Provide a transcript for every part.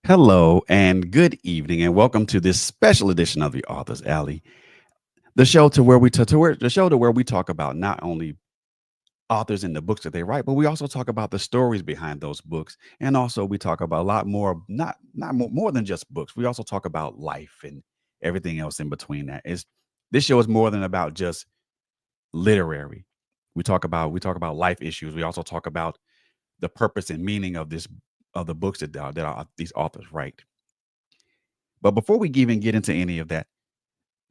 Hello and good evening, and welcome to this special edition of the Author's Alley, the show to where we the show to where we talk about not only authors and the books that they write, but we also talk about the stories behind those books, and also we talk about a lot more, not more than just books. We also talk about life and everything else in between that. Is this show is more than about just literary. We talk about life issues. We also talk about the purpose and meaning of the books that these authors write. But before we even get into any of that,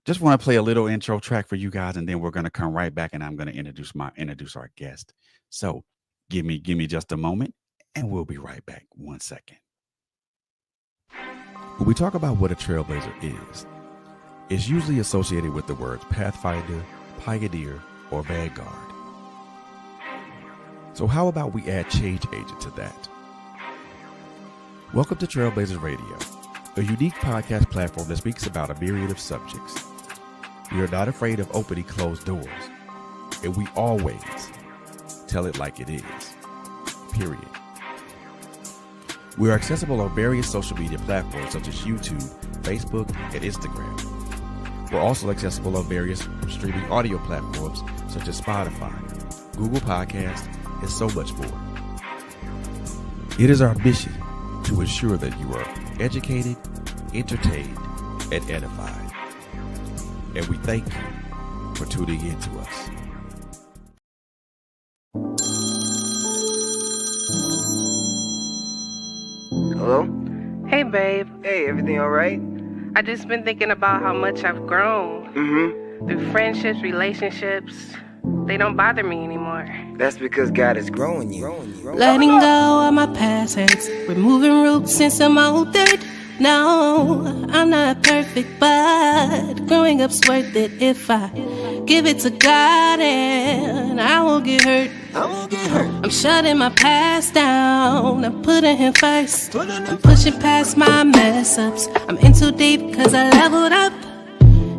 just want to play a little intro track for you guys, and then we're gonna come right back, and I'm gonna introduce our guest. So give me just a moment, and we'll be right back. 1 second. When we talk about what a trailblazer is, it's usually associated with the words pathfinder, pioneer, or vanguard. So how about we add change agent to that? Welcome to Trailblazers Radio, a unique podcast platform that speaks about a myriad of subjects. We are not afraid of opening closed doors, and we always tell it like it is, period. We are accessible on various social media platforms such as YouTube, Facebook, and Instagram. We're also accessible on various streaming audio platforms such as Spotify, Google Podcasts, and so much more. It is our mission to ensure that you are educated, entertained, and edified. And we thank you for tuning in to us. Hello? Hey, babe. Hey, everything all right? I just been thinking about how much I've grown through friendships, relationships. They don't bother me anymore. That's because God is growing you. Letting go of my past hurts, removing roots in some old dirt. No, I'm not perfect, but growing up's worth it if I give it to God and I won't get hurt. I'm shutting my past down, I'm putting Him first. I'm pushing past my mess ups, I'm in too deep cause I leveled up.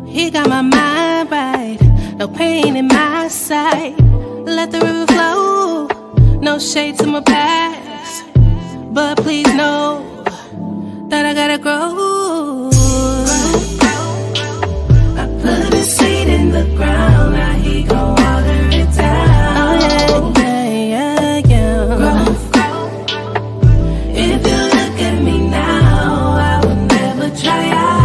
He got my mind right, no pain in my sight. Let the river flow, no shade to my past, but please know that I gotta grow. I put a seed in the ground, now He gon' water it down. Oh yeah. Grow. If you look at me now, I will never try out.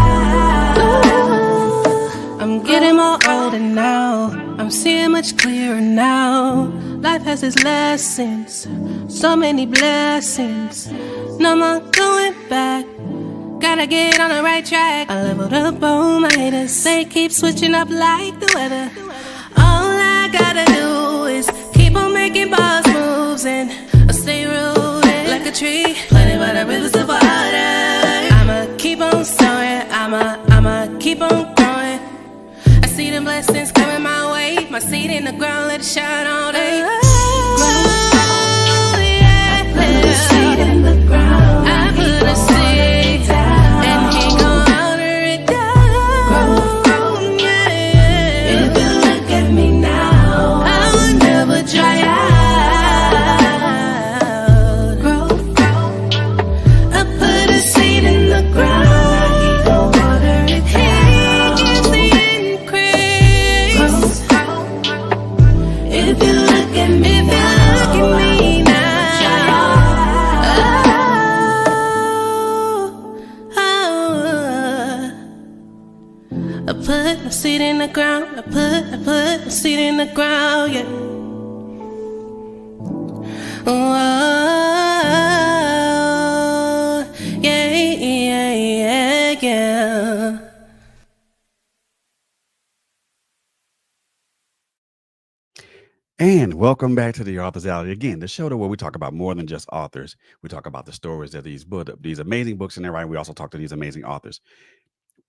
I'm getting more older now, I'm seeing much clearer now. Life has its lessons, so many blessings. No more going back, gotta get on the right track. I leveled up on my haters, they keep switching up like the weather. All I gotta do is keep on making boss moves and I stay rooted like a tree planted by the rivers of water. I'ma keep on soaring, I'ma keep on growing. I see the blessings coming my way, my seed in the ground, let it shine all day. In the ground, I put a seed, and He gon' water it down. Yeah. If you look at me now, I will never dry out. Grow. I put a seed in the ground, He gon' water it down. He gives the increase. If you look at me now. I put my seed in the ground, I put my seed in the ground, yeah. Oh, yeah. And welcome back to the Author's Alley again, the show where we talk about more than just authors. We talk about the stories of these amazing books and everything. We also talk to these amazing authors.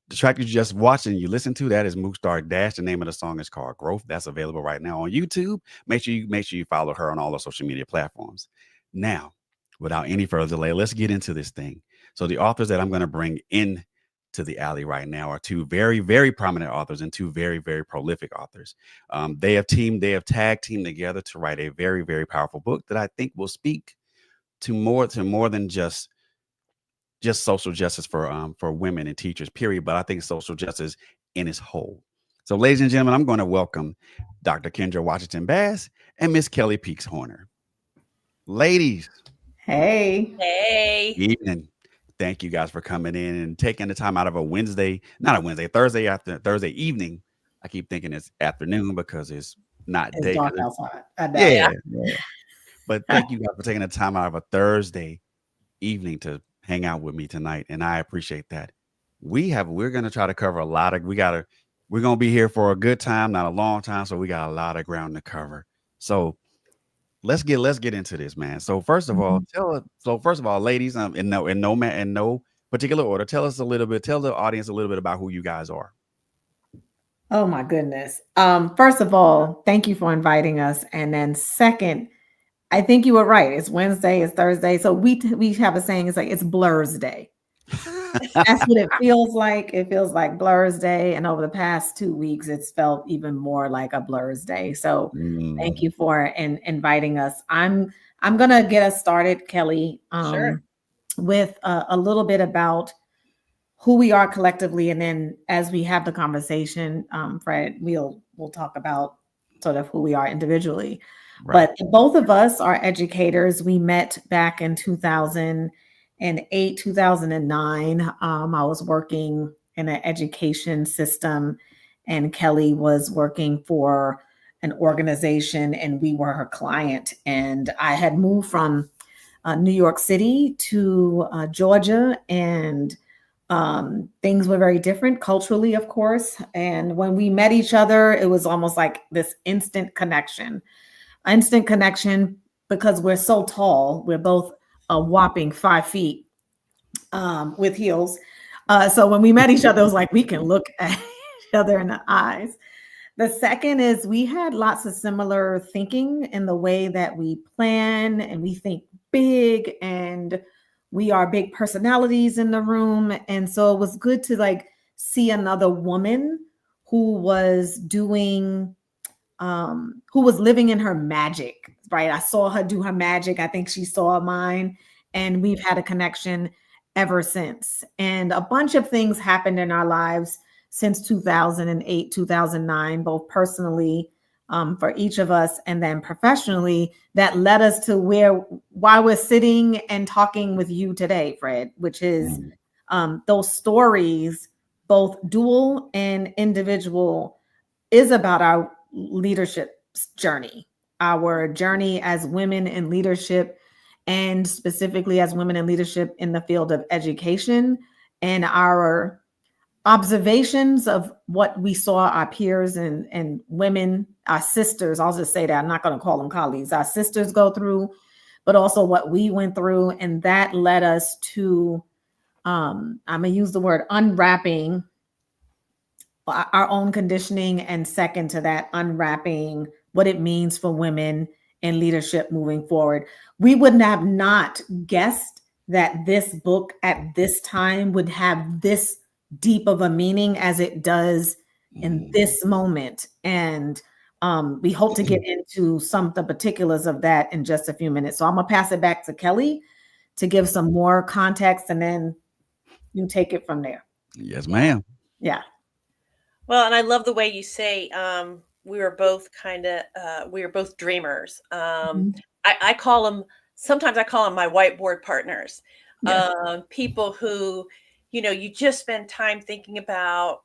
The track you just watched and you listened to, that is Mookstar Dash. The name of the song is called Growth. That's available right now on YouTube. Make sure you follow her on all the social media platforms. Now, without any further delay, let's get into this thing. So the authors that I'm going to bring in to the alley right now are two very, very prominent authors and two very, very prolific authors. They have tag teamed together to write a very, very powerful book that I think will speak to more than just just social justice for women and teachers, period. But I think social justice in its whole. So, ladies and gentlemen, I'm going to welcome Dr. Kendra Washington Bass and Miss Kelly Peaks Horner. Ladies, Hey. Hey. evening. Thank you guys for coming in and taking the time out of a Wednesday, not a Wednesday, Thursday after Thursday evening. I keep thinking it's afternoon because it's not It's day. dark outside. I know. Yeah, yeah. But thank you guys for taking the time out of a Thursday evening to hang out with me tonight, and I appreciate that. We're gonna try to cover a lot of we're gonna be here for a good time, not a long time, so we got a lot of ground to cover. So let's get into this, man. So first of all, ladies, in no particular order, tell the audience a little bit about who you guys are. Oh my goodness. First of all, thank you for inviting us. And then second, I think you were right. It's Wednesday, it's Thursday. So we have a saying, it's like it's Blur's Day. That's what it feels like. It feels like Blur's Day. And over the past 2 weeks, it's felt even more like a Blur's Day. So thank you for inviting us. I'm gonna get us started, Kelly, Sure. with a little bit about who we are collectively, and then as we have the conversation, Fred, we'll talk about sort of who we are individually. Right. But both of us are educators. We met back in 2008, 2009. I was working in an education system, and Kelly was working for an organization, and we were her client. And I had moved from New York City to Georgia, and things were very different culturally, of course. And when we met each other, it was almost like this instant connection because we're so tall. We're both a whopping 5 feet with heels. So when we met each other, it was like we can look at each other in the eyes. The second is we had lots of similar thinking in the way that we plan and we think big, and we are big personalities in the room. And so it was good to like see another woman who was doing, who was living in her magic, right? I saw her do her magic. I think she saw mine, and we've had a connection ever since. And a bunch of things happened in our lives since 2008, 2009, both personally for each of us, and then professionally, that led us to why we're sitting and talking with you today, Fred, which is those stories, both dual and individual, is about our leadership journey, our journey as women in leadership, and specifically as women in leadership in the field of education, and our observations of what we saw our peers and women, our sisters, I'll just say that, I'm not going to call them colleagues, our sisters go through, but also what we went through. And that led us to, I'm going to use the word unwrapping our own conditioning, and second to that, unwrapping what it means for women in leadership moving forward. We would have not guessed that this book at this time would have this deep of a meaning as it does in this moment. And we hope to get into some of the particulars of that in just a few minutes. So I'm gonna pass it back to Kelly to give some more context, and then you take it from there. Yes, ma'am. Yeah. Well, and I love the way you say we were both dreamers. I call them, sometimes I call them my whiteboard partners. Yes. People who, you just spend time thinking about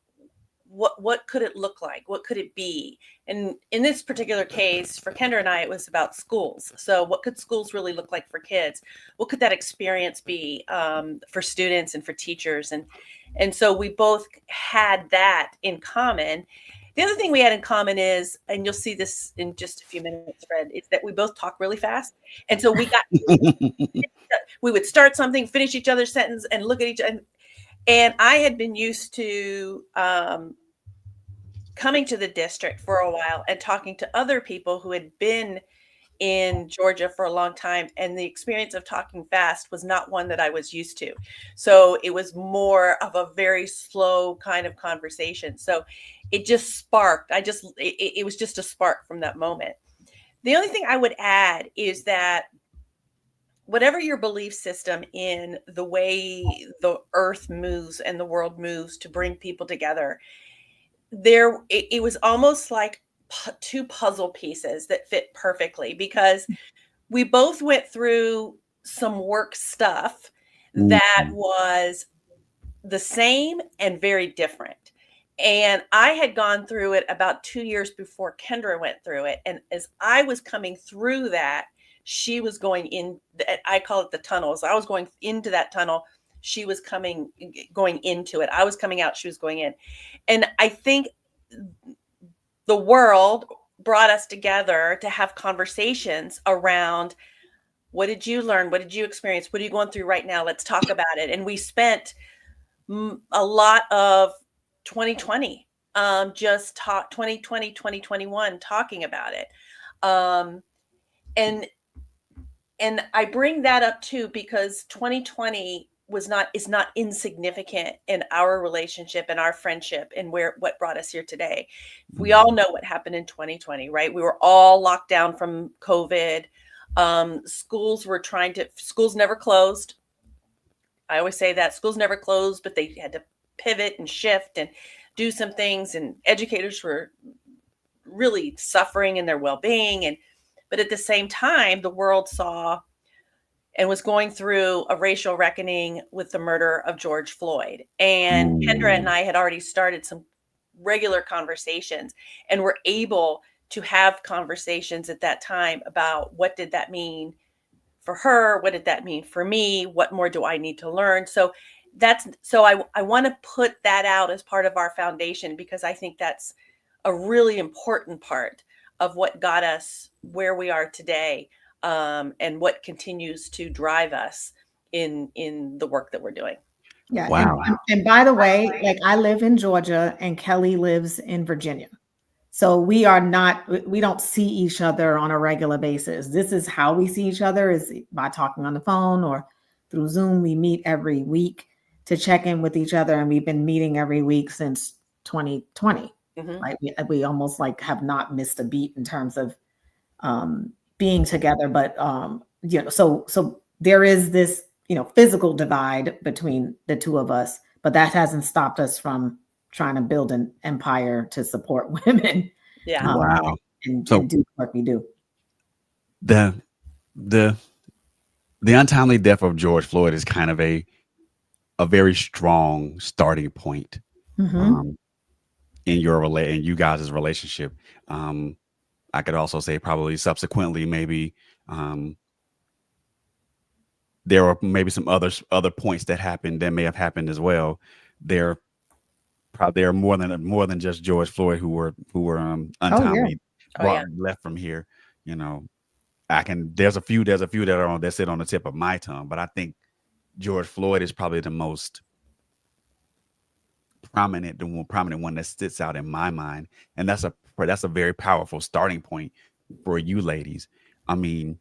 what could it look like? What could it be? And in this particular case, for Kendra and I, it was about schools. So what could schools really look like for kids? What could that experience be for students and for teachers? And so we both had that in common. The other thing we had in common is, and you'll see this in just a few minutes, Fred, is that we both talk really fast. And so we would start something, finish each other's sentence, and look at each other. And I had been used to coming to the district for a while and talking to other people who had been in Georgia for a long time. And the experience of talking fast was not one that I was used to. So it was more of a very slow kind of conversation. So it just sparked. It was just a spark from that moment. The only thing I would add is that whatever your belief system in the way the earth moves and the world moves to bring people together, it was almost like two puzzle pieces that fit perfectly, because we both went through some work stuff that Mhm. was the same and very different. And I had gone through it about 2 years before Kendra went through it. And as I was coming through that, she was going in, I call it the tunnels. I was going into that tunnel. She was going into it. I was coming out. She was going in. And I think the world brought us together to have conversations around, what did you learn? What did you experience? What are you going through right now? Let's talk about it. And we spent a lot of 2020, just 2020, 2021, talking about it. And I bring that up too, because 2020 is not insignificant in our relationship and our friendship and what brought us here today. We all know what happened in 2020, right? We were all locked down from COVID. Schools never closed. I always say that schools never closed, but they had to pivot and shift and do some things, and educators were really suffering in their well-being. But at the same time, the world saw and was going through a racial reckoning with the murder of George Floyd. And Kendra and I had already started some regular conversations, and were able to have conversations at that time about, what did that mean for her? What did that mean for me? What more do I need to learn? So I want to put that out as part of our foundation, because I think that's a really important part of what got us where we are today, and what continues to drive us in the work that we're doing. Yeah. Wow. And by the way, like, I live in Georgia and Kelly lives in Virginia. So we don't see each other on a regular basis. This is how we see each other, is by talking on the phone or through Zoom. We meet every week to check in with each other. And we've been meeting every week since 2020. Mhm. Right. We almost like have not missed a beat in terms of being together. But, so there is this, physical divide between the two of us, but that hasn't stopped us from trying to build an empire to support women. Yeah. Wow. And So do what we do. the the untimely death of George Floyd is kind of a very strong starting point Mhm. in in you guys' relationship. I could also say probably subsequently, maybe there are maybe some other points that may have happened as well. There are more than just George Floyd who were Oh, yeah. untimely Oh, yeah. left from here. You know, there's a few that sit on the tip of my tongue, but I think George Floyd is probably the most prominent one that sits out in my mind, and that's a very powerful starting point for you ladies. I mean,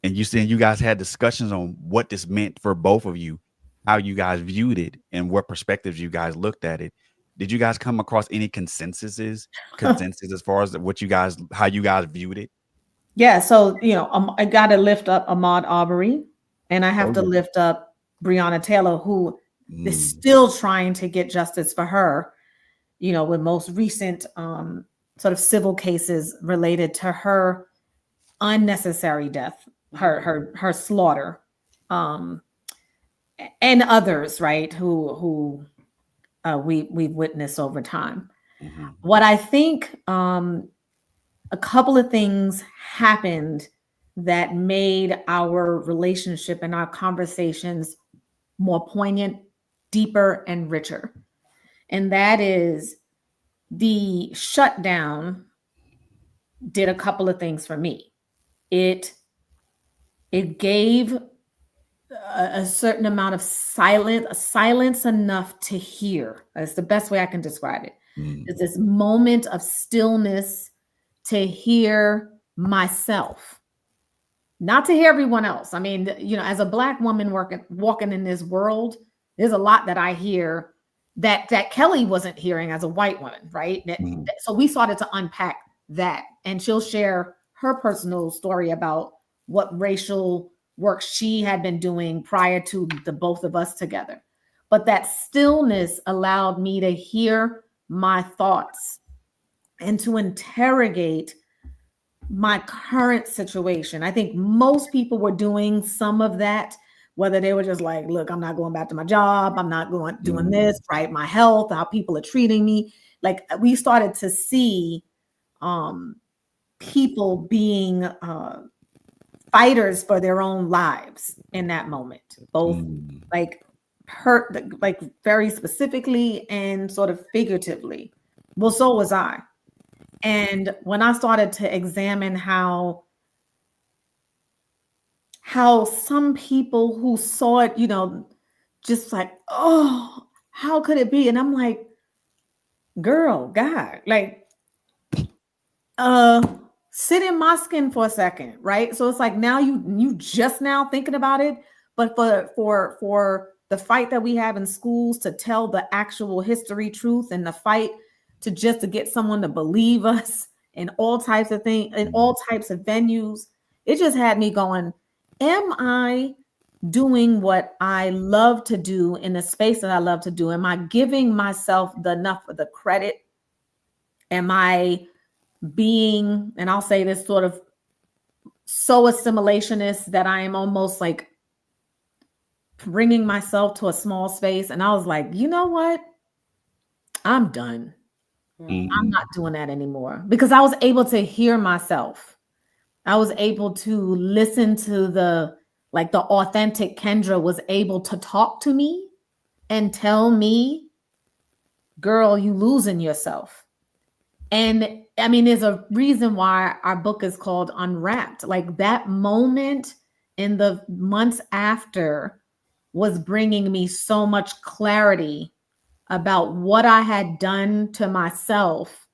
and you guys had discussions on what this meant for both of you, how you guys viewed it, and what perspectives you guys looked at it. Did you guys come across any consensus as far as how you guys viewed it? Yeah. So, I got to lift up Ahmaud Arbery, and I have Oh to yeah. lift up Breonna Taylor, who is Mm, still trying to get justice for her, with most recent sort of civil cases related to her unnecessary death, her slaughter, um, and others, right? Who we've witnessed over time. mhm, What I think, a couple of things happened that made our relationship and our conversations more poignant, deeper, and richer. And that is, the shutdown did a couple of things for me. It gave a certain amount of silence enough to hear. That's the best way I can describe it. mm, It's this moment of stillness to hear myself, not to hear everyone else. I mean, as a Black woman walking in this world, there's a lot that I hear that Kelly wasn't hearing as a white woman, right? mm, So we started to unpack that, and she'll share her personal story about what racial work she had been doing prior to the both of us together. But that stillness allowed me to hear my thoughts and to interrogate my current situation. I think most people were doing some of that, whether they were just like, look, I'm not going back to my job. I'm not doing this, right? My health, how people are treating me. Like we started to see people being fighters for their own lives in that moment, both like hurt, like very specifically and sort of figuratively. Well, so was I. And when I started to examine how some people who saw it, just like, oh, how could it be? And I'm like, girl, God, like, sit in my skin for a second, right? So it's like now you just now thinking about it, but for the fight that we have in schools to tell the actual history truth, and the fight to get someone to believe us in all types of things, in all types of venues, it just had me going, am I doing what I love to do in the space that I love to do? Am I giving myself enough of the credit? Am I being, and I'll say this, sort of so assimilationist that I am almost like bringing myself to a small space? And I was like, you know what? I'm done. I'm not doing that anymore, because I was able to hear myself. I was able to listen to the authentic Kendra was able to talk to me and tell me, girl, you losing yourself. And I mean, there's a reason why our book is called Unwrapped. Like that moment in the months after was bringing me so much clarity about what I had done to myself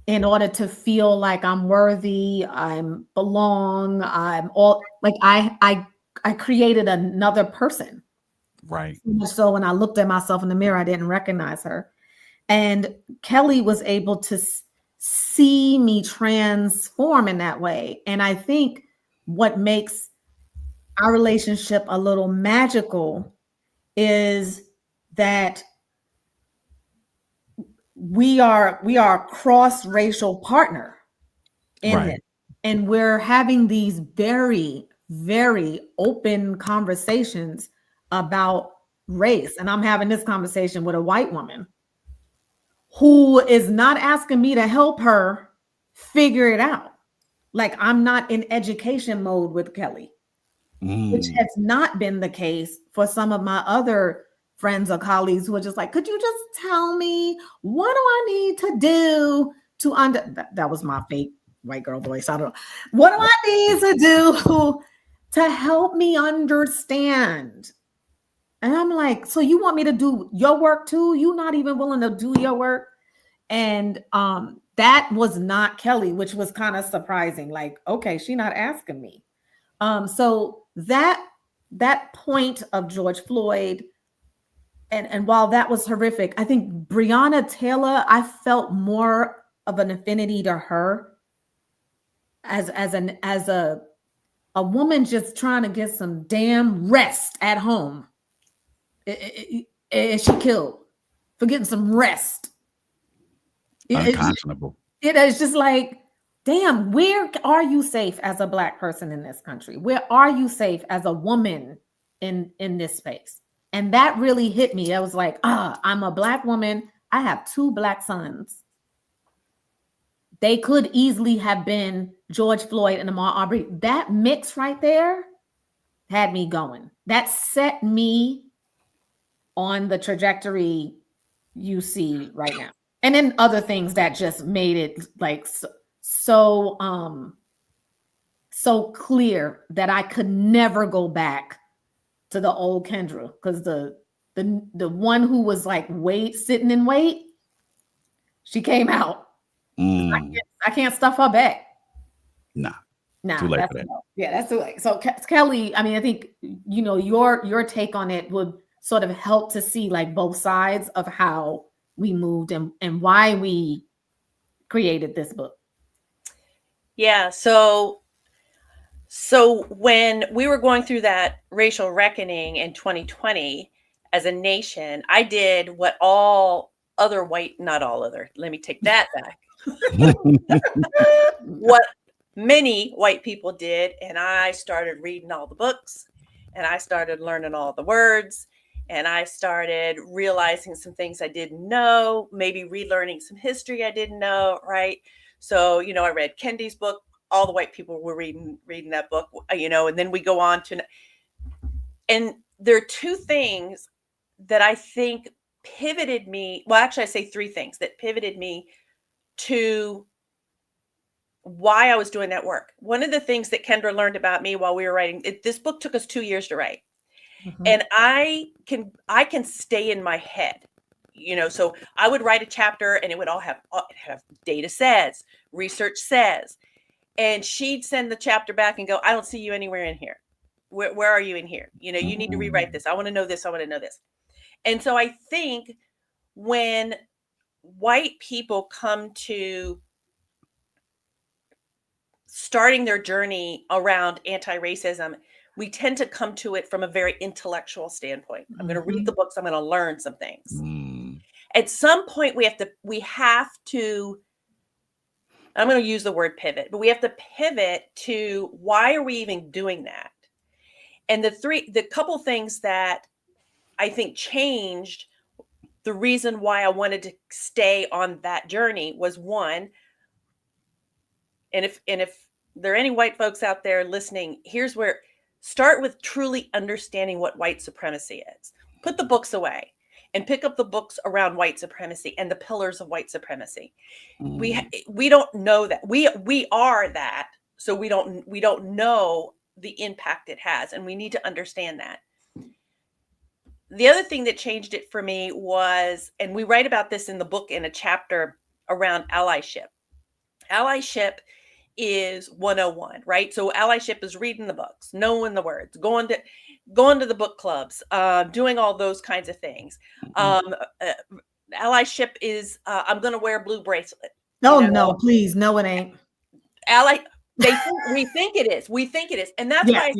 in order to feel like I'm worthy, I'm belong, I'm all like I created another person. Right. So when I looked at myself in the mirror, I didn't recognize her. And Kelly was able to see me transform in that way. And I think what makes our relationship a little magical is that we are a cross-racial partner in this. And we're having these very, very open conversations about race. And I'm having this conversation with a white woman who is not asking me to help her figure it out. Like I'm not in education mode with Kelly, which has not been the case for some of my other friends or colleagues who are just like, could you just tell me, what do I need to do to that was my fake white girl voice. I don't know. What do I need to do to help me understand? And I'm like, so you want me to do your work too? You're not even willing to do your work? And that was not Kelly, which was kind of surprising. Like, okay, she's not asking me. So that point of George Floyd, and while that was horrific, I think Breonna Taylor, I felt more of an affinity to her as a woman just trying to get some damn rest at home. And she killed for getting some rest. Unconscionable. It is just like, damn, where are you safe as a Black person in this country? Where are you safe as a woman in this space? And that really hit me. I was like, I'm a Black woman. I have 2 Black sons. They could easily have been George Floyd and Ahmaud Arbery. That mix right there had me going. That set me on the trajectory you see right now. And then other things that just made it like so clear that I could never go back to the old Kendra, because the one who was like sitting in wait, she came out. I can't stuff her back. Nah. Nah, too late for that. Yeah, that's too late. So Kelly, I mean, I think your take on it would sort of help to see like both sides of how we moved and why we created this book. Yeah. So So when we were going through that racial reckoning in 2020 as a nation, I did what all other white, not all other, let me take that back. What many white people did, and I started reading all the books, and I started learning all the words, and I started realizing some things I didn't know, maybe relearning some history I didn't know, right? So, I read Kendi's book. All the white people were reading that book, and then we go on to, and there are two things that I think pivoted me. Well, actually, I say three things that pivoted me to why I was doing that work. One of the things that Kendra learned about me while we were writing this book took us 2 years to write. Mhm. And I can stay in my head. So I would write a chapter and it would all have data says, research says, and she'd send the chapter back and go, I don't see you anywhere in here. Where are you in here? You need to rewrite this. I want to know this. I want to know this. And so I think when white people come to starting their journey around anti-racism, we tend to come to it from a very intellectual standpoint. I'm going to read the books. I'm going to learn some things. At some point, we have to, I'm going to use the word pivot, but we have to pivot to why are we even doing that? And the couple things that I think changed the reason why I wanted to stay on that journey was one, and if there are any white folks out there listening, here's where start with truly understanding what white supremacy is. Put the books away and pick up the books around white supremacy and the pillars of white supremacy. We don't know that. We are that, so we don't know the impact it has, and we need to understand that. The other thing that changed it for me was, and we write about this in the book in a chapter around allyship. Allyship is 101, right? So allyship is reading the books, knowing the words, going to the book clubs, doing all those kinds of things. Allyship is I'm going to wear a blue bracelet. No, no, please, no, it ain't. We think it is. We think it is, and that's why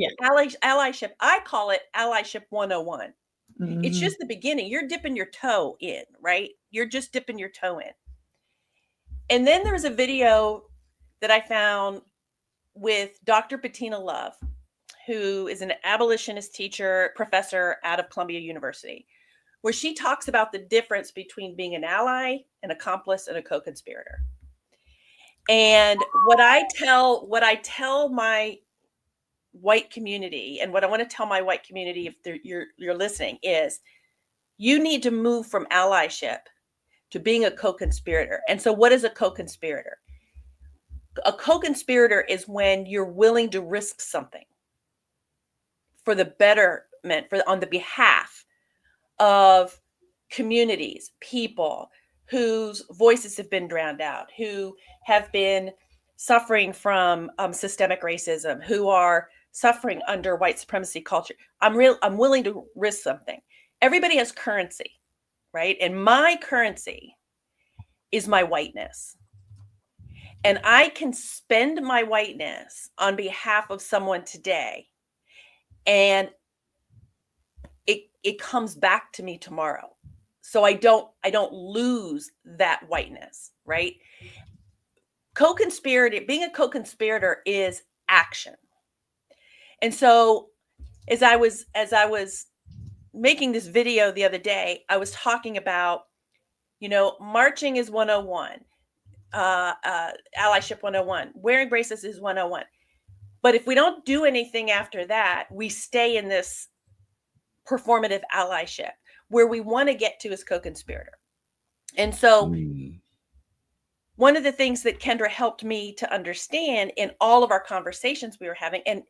allyship. I call it allyship 101. It's just the beginning. You're dipping your toe in, right? You're just dipping your toe in. And then there's a video that I found with Dr. Bettina Love, who is an abolitionist teacher, professor out of Columbia University, where she talks about the difference between being an ally, an accomplice, and a co-conspirator. And what I tell my white community, and what I want to tell my white community, if you're listening, is you need to move from allyship to being a co-conspirator. And so what is a co-conspirator? A co-conspirator is when you're willing to risk something for the betterment, on the behalf of communities, people whose voices have been drowned out, who have been suffering from systemic racism, who are suffering under white supremacy culture. I'm willing to risk something. Everybody has currency, right? And my currency is my whiteness. And I can spend my whiteness on behalf of someone today, and it comes back to me tomorrow. So I don't lose that whiteness, right? Being a co-conspirator is action. And so as I was making this video the other day, I was talking about, marching is 101. Allyship 101, wearing braces is 101. But if we don't do anything after that, we stay in this performative allyship where we want to get to as co-conspirator. And so one of the things that Kendra helped me to understand in all of our conversations we were having, and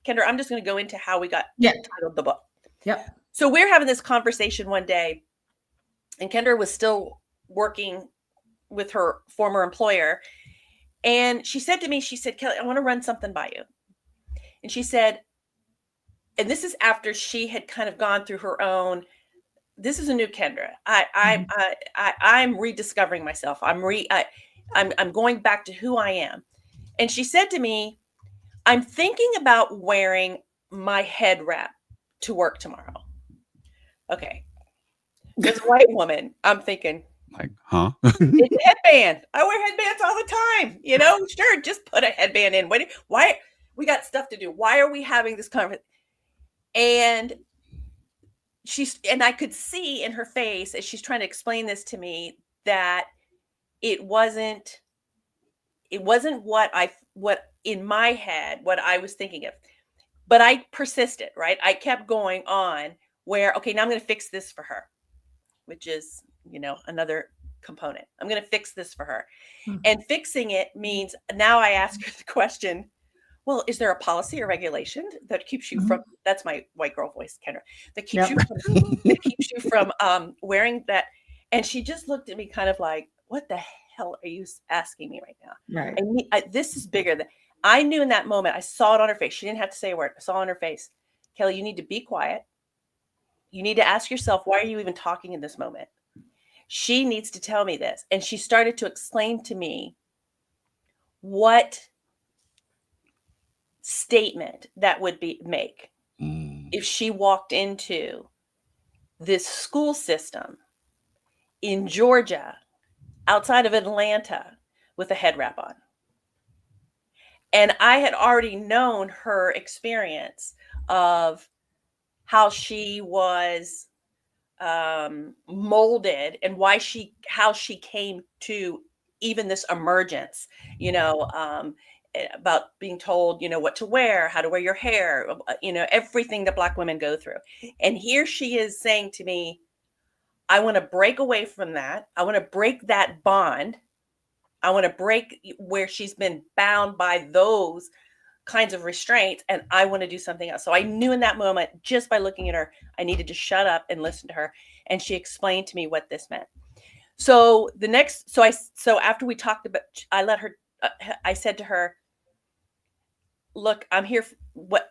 Kendra, I'm just going to go into how we got titled the book. Yep. So we're having this conversation one day, and Kendra was still working with her former employer. And she said to me, Kelly, I want to run something by you. And she said, and this is after she had kind of gone through her own, this is a new Kendra. I'm rediscovering myself. I'm going back to who I am. And she said to me, I'm thinking about wearing my head wrap to work tomorrow. Okay. As a white woman, I'm thinking, Like, huh? it's a headband. I wear headbands all the time. Sure, just put a headband in. Why? We got stuff to do. Why are we having this conversation? And I could see in her face as she's trying to explain this to me that it wasn't what in my head, what I was thinking of. But I persisted, right? I kept going on where, okay, now I'm going to fix this for her, which is, another component. I'm going to fix this for her. And fixing it means now I ask her the question, well, is there a policy or regulation that keeps you from, that's my white girl voice, Kendra, that keeps you from wearing that? And she just looked at me kind of like, what the hell are you asking me right now? Right. This is bigger than, I knew in that moment, I saw it on her face. She didn't have to say a word. I saw it on her face. Kelly, you need to be quiet. You need to ask yourself, why are you even talking in this moment? She needs to tell me this. And she started to explain to me what statement that would make if she walked into this school system in Georgia, outside of Atlanta, with a head wrap on. And I had already known her experience of how she was molded and how she came to even this emergence, about being told, what to wear, how to wear your hair, everything that Black women go through. And here she is saying to me, I want to break away from that. I want to break that bond. I want to break where she's been bound by those kinds of restraints, and I want to do something else. So I knew in that moment, just by looking at her, I needed to shut up and listen to her. And she explained to me what this meant. So after we talked about, I said to her, look, I'm here.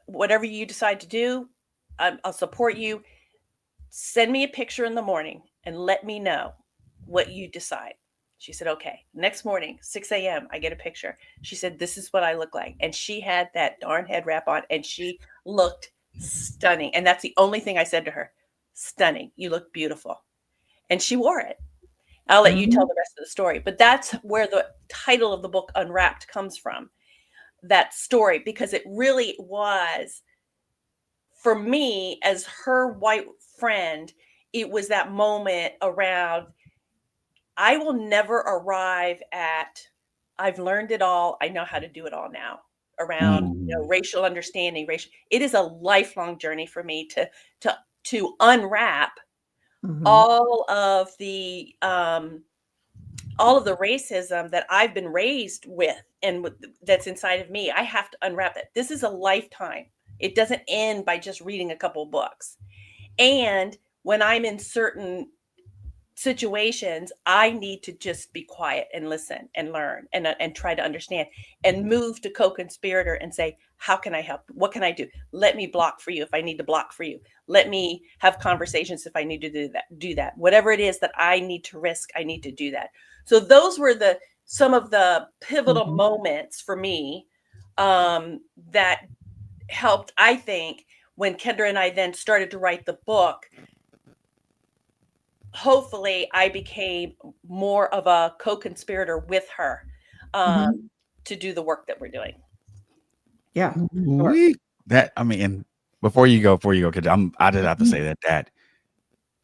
Whatever you decide to do, I'll support you. Send me a picture in the morning and let me know what you decide. She said, okay. Next morning, 6 a.m., I get a picture. She said, this is what I look like. And she had that darn head wrap on and she looked stunning. And that's the only thing I said to her. Stunning. You look beautiful. And she wore it. I'll let you tell the rest of the story. But that's where the title of the book, Unwrapped, comes from. That story, because it really was, for me, as her white friend, it was that moment around, I will never arrive at, I've learned it all. I know how to do it all now around racial understanding. It is a lifelong journey for me to unwrap all of the racism that I've been raised with and that's inside of me. I have to unwrap that. This is a lifetime. It doesn't end by just reading a couple of books. And when I'm in certain situations, I need to just be quiet and listen and learn and try to understand and move to co-conspirator and say, how can I help? What can I do? Let me block for you if I need to block for you. Let me have conversations if I need to do that. Whatever it is that I need to risk, I need to do that. So those were some of the pivotal moments for me that helped, I think, when Kendra and I then started to write the book. Hopefully I became more of a co-conspirator with her to do the work that we're doing. Yeah. Sure. That, I mean, and before you go, because I just have to say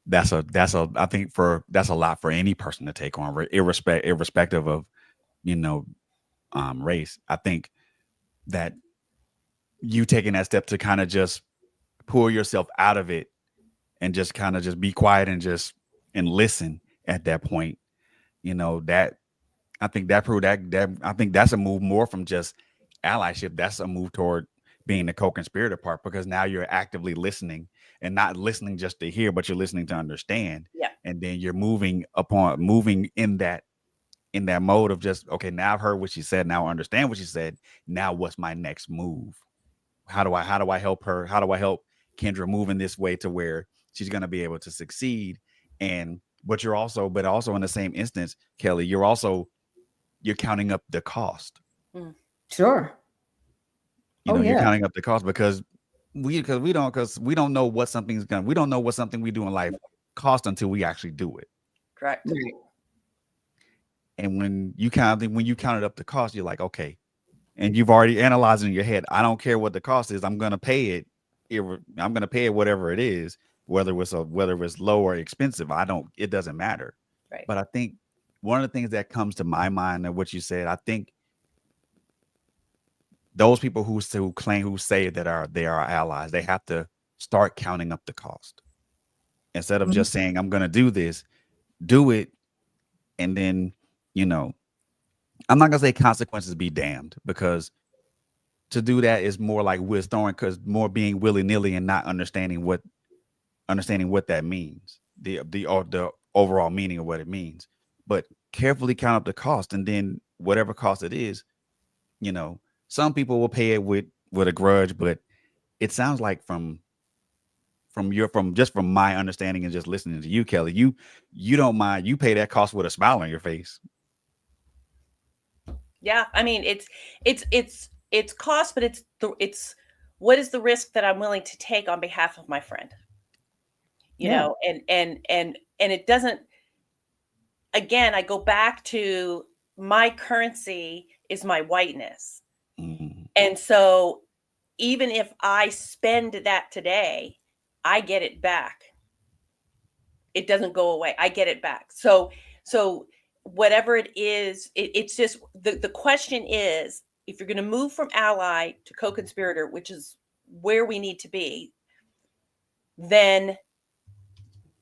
that's I think that's a lot for any person to take on, irrespective of, race. I think that you taking that step to kind of just pull yourself out of it and just kind of just be quiet and listen at that point, that I think that proved that I think that's a move more from just allyship. That's a move toward being the co-conspirator part, because now you're actively listening and not listening just to hear, but you're listening to understand. Yeah. And then you're moving in that mode of just, okay, now I've heard what she said. Now I understand what she said. Now what's my next move? How do I help her? How do I help Kendra move in this way to where she's going to be able to succeed? And but also in the same instance, Kelly, you're counting up the cost. Sure. You Oh know, you're yeah. counting up the cost because we don't know what something's gonna we don't know what something we do in life cost until we actually do it. Correct. Right. And when you counted up the cost, you're like, okay, and you've already analyzed in your head. I don't care what the cost is. I'm gonna pay it. I'm gonna pay it whatever it is, whether it's low or expensive. It doesn't matter. Right. But I think one of the things that comes to my mind and what you said, I think those people who say that they are allies, they have to start counting up the cost instead of Mhm. just saying I'm gonna do this, do it, and then you know I'm not gonna say consequences be damned because to do that is more like because more being willy nilly and not understanding what that means, the overall meaning of what it means. But carefully count up the cost, and then whatever cost it is, you know, some people will pay it with a grudge, but it sounds like from my understanding and just listening to you, Kelly, you don't mind, you pay that cost with a smile on your face. Yeah, I mean it's cost, but it's what is the risk that I'm willing to take on behalf of my friend? You Yeah. know, and it doesn't. Again, I go back to my currency is my whiteness, Mm, and so even if I spend that today, I get it back. It doesn't go away. I get it back. So whatever it is, it's just the question is if you're going to move from ally to co-conspirator, which is where we need to be, then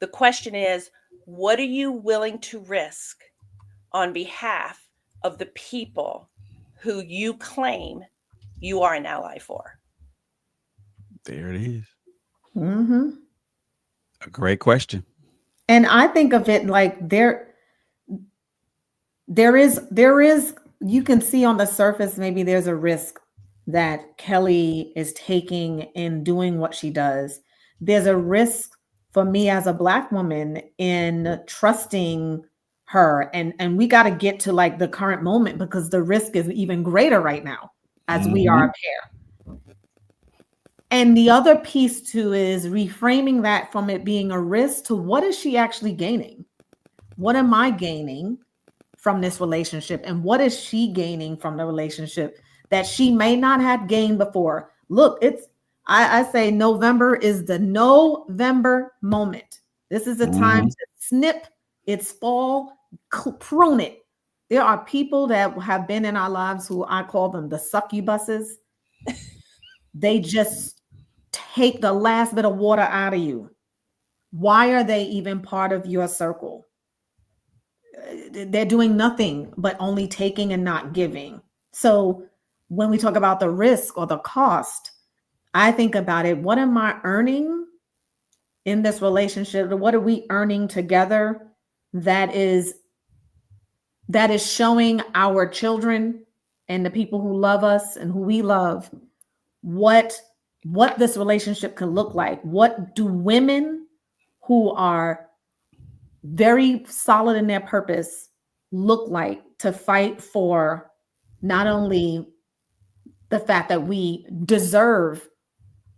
the question is what are you willing to risk on behalf of the people who you claim you are an ally for? there it is. Hmm. A great question. And I think of it like there is you can see on the surface maybe there's a risk that Kelly is taking in doing what she does. There's a risk for me as a Black woman in trusting her, and we got to get to like the current moment because the risk is even greater right now as we are Hmm. a pair. And the other piece too is reframing that from it being a risk to what is she actually gaining? What am I gaining from this relationship? And what is she gaining from the relationship that she may not have gained before? Look, I say November is the November moment. This is the time Hmm. to snip, it's fall, prune it. There are people that have been in our lives who I call them the succubuses. They just take the last bit of water out of you. Why are they even part of your circle? They're doing nothing but only taking and not giving. So when we talk about the risk or the cost, I think about it. What am I earning in this relationship? What are we earning together that is showing our children and the people who love us and who we love what this relationship can look like? What do women who are very solid in their purpose look like to fight for not only the fact that we deserve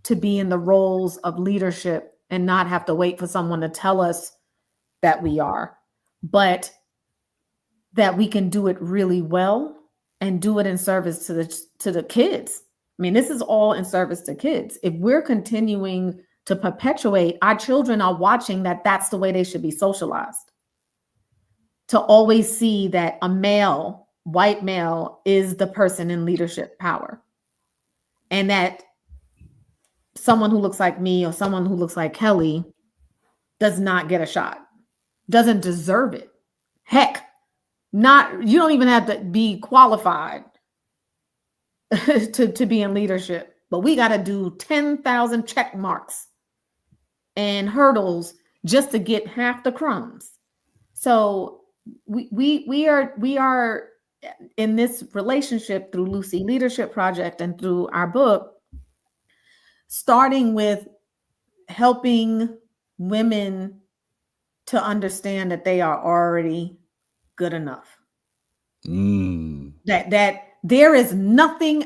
to be in the roles of leadership and not have to wait for someone to tell us that we are, but that we can do it really well and do it in service to the kids. I mean, this is all in service to kids. If we're continuing to perpetuate, our children are watching that that's the way they should be socialized. To always see that a male, white male, is the person in leadership power. And that someone who looks like me or someone who looks like Kelly does not get a shot, doesn't deserve it. Heck, you don't even have to be qualified to be in leadership. But we got to do 10,000 check marks and hurdles just to get half the crumbs. So we are in this relationship through Lucy Leadership Project and through our book, starting with helping women to understand that they are already good enough. Mm. That there is nothing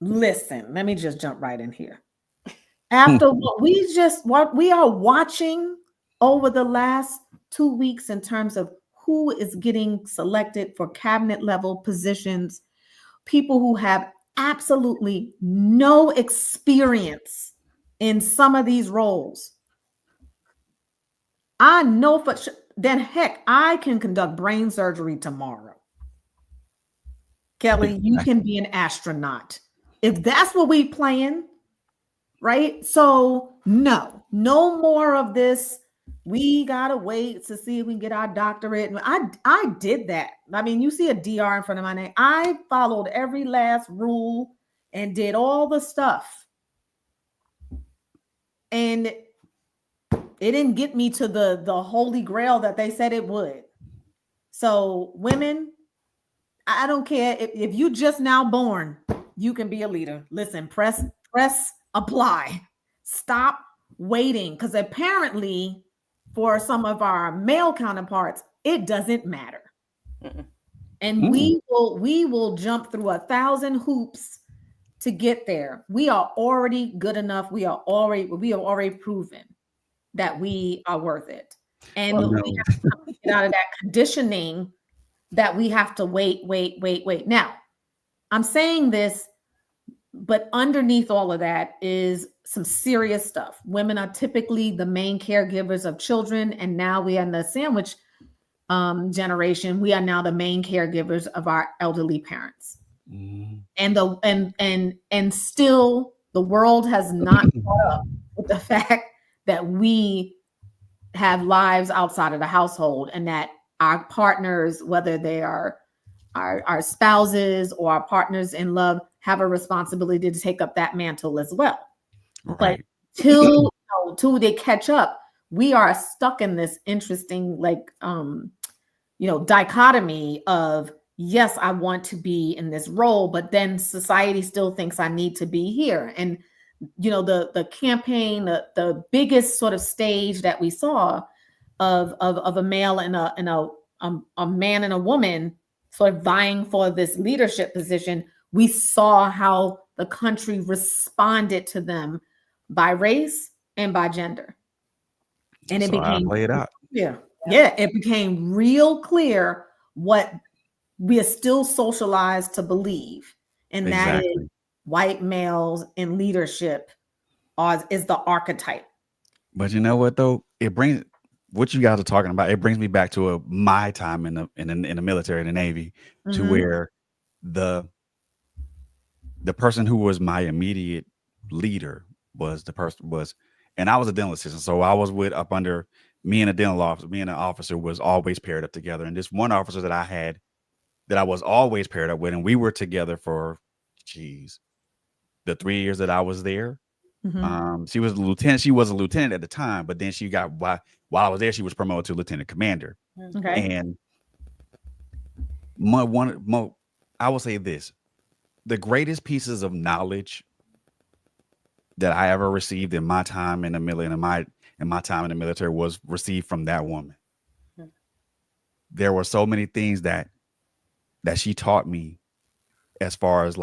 Listen, let me just jump right in here. After what we are watching over the last 2 weeks in terms of who is getting selected for cabinet level positions, people who have absolutely no experience in some of these roles. I know for sure, then heck, I can conduct brain surgery tomorrow. Kelly, you can be an astronaut. If that's what we playing, right? So no more of this. We gotta wait to see if we can get our doctorate. And I did that. I mean, you see a DR in front of my name. I followed every last rule and did all the stuff. And it didn't get me to the holy grail that they said it would. So women, I don't care if you just now born, you can be a leader. Listen, press apply. Stop waiting, because apparently for some of our male counterparts, it doesn't matter. And we will jump through 1,000 hoops to get there. We are already good enough. We have already proven that we are worth it. And we have to get out of that conditioning that we have to wait. Now, I'm saying this, but underneath all of that is some serious stuff. Women are typically the main caregivers of children, and now we are in the sandwich generation. We are now the main caregivers of our elderly parents, and still the world has not caught up with the fact that we have lives outside of the household, and that our partners, whether they are our spouses or our partners in love, have a responsibility to take up that mantle as well. Right. But till they catch up, we are stuck in this interesting dichotomy of, yes, I want to be in this role, but then society still thinks I need to be here. And the campaign, the biggest sort of stage that we saw of a male and a man and a woman sort of vying for this leadership position, we saw how the country responded to them by race and by gender. And it became played out. It became real clear what we are still socialized to believe. And that is white males in leadership is the archetype. But you know what though? It brings what you guys are talking about. It brings me back to my time in the military, in the Navy, to where the person who was my immediate leader and I was a dental assistant, so I was up under me and a dental officer. Me and an officer was always paired up together, and this one officer that I had that I was always paired up with, and we were together for the 3 years that I was there. She was a lieutenant. She was a lieutenant at the time, but then she got while I was there, she was promoted to lieutenant commander. Okay. And I will say this: the greatest pieces of knowledge that I ever received in my time in the military, in my time in the military, was received from that woman. There were so many things that she taught me, as far as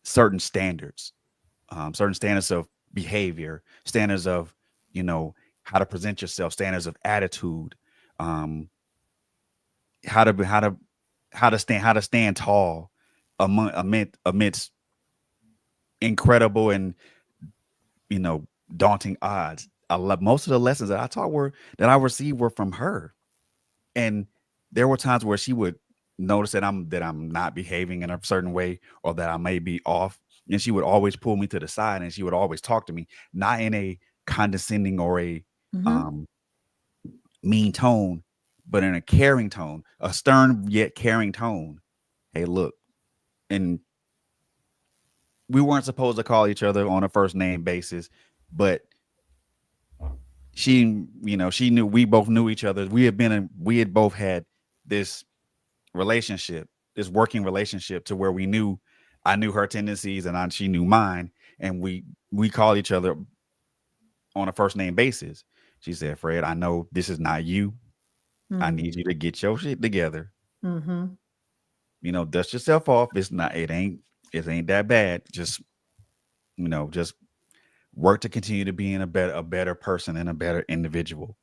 certain standards of behavior, standards of how to present yourself, standards of attitude, how to stand tall amidst incredible and daunting odds. Most of the lessons that I received were from her, and there were times where she would notice that I'm not behaving in a certain way, or that I may be off, and she would always pull me to the side, and she would always talk to me, not in a condescending or a mean tone, but in a caring tone, a stern yet caring tone. Hey, look, and we weren't supposed to call each other on a first name basis, but she knew, we both knew each other. We had both had this relationship, this working relationship, to where I knew her tendencies and she knew mine, and we called each other on a first name basis. She said, "Fred, I know this is not you. I need you to get your shit together." Dust yourself off. It ain't that bad. Just work to continue to be a better person and a better individual.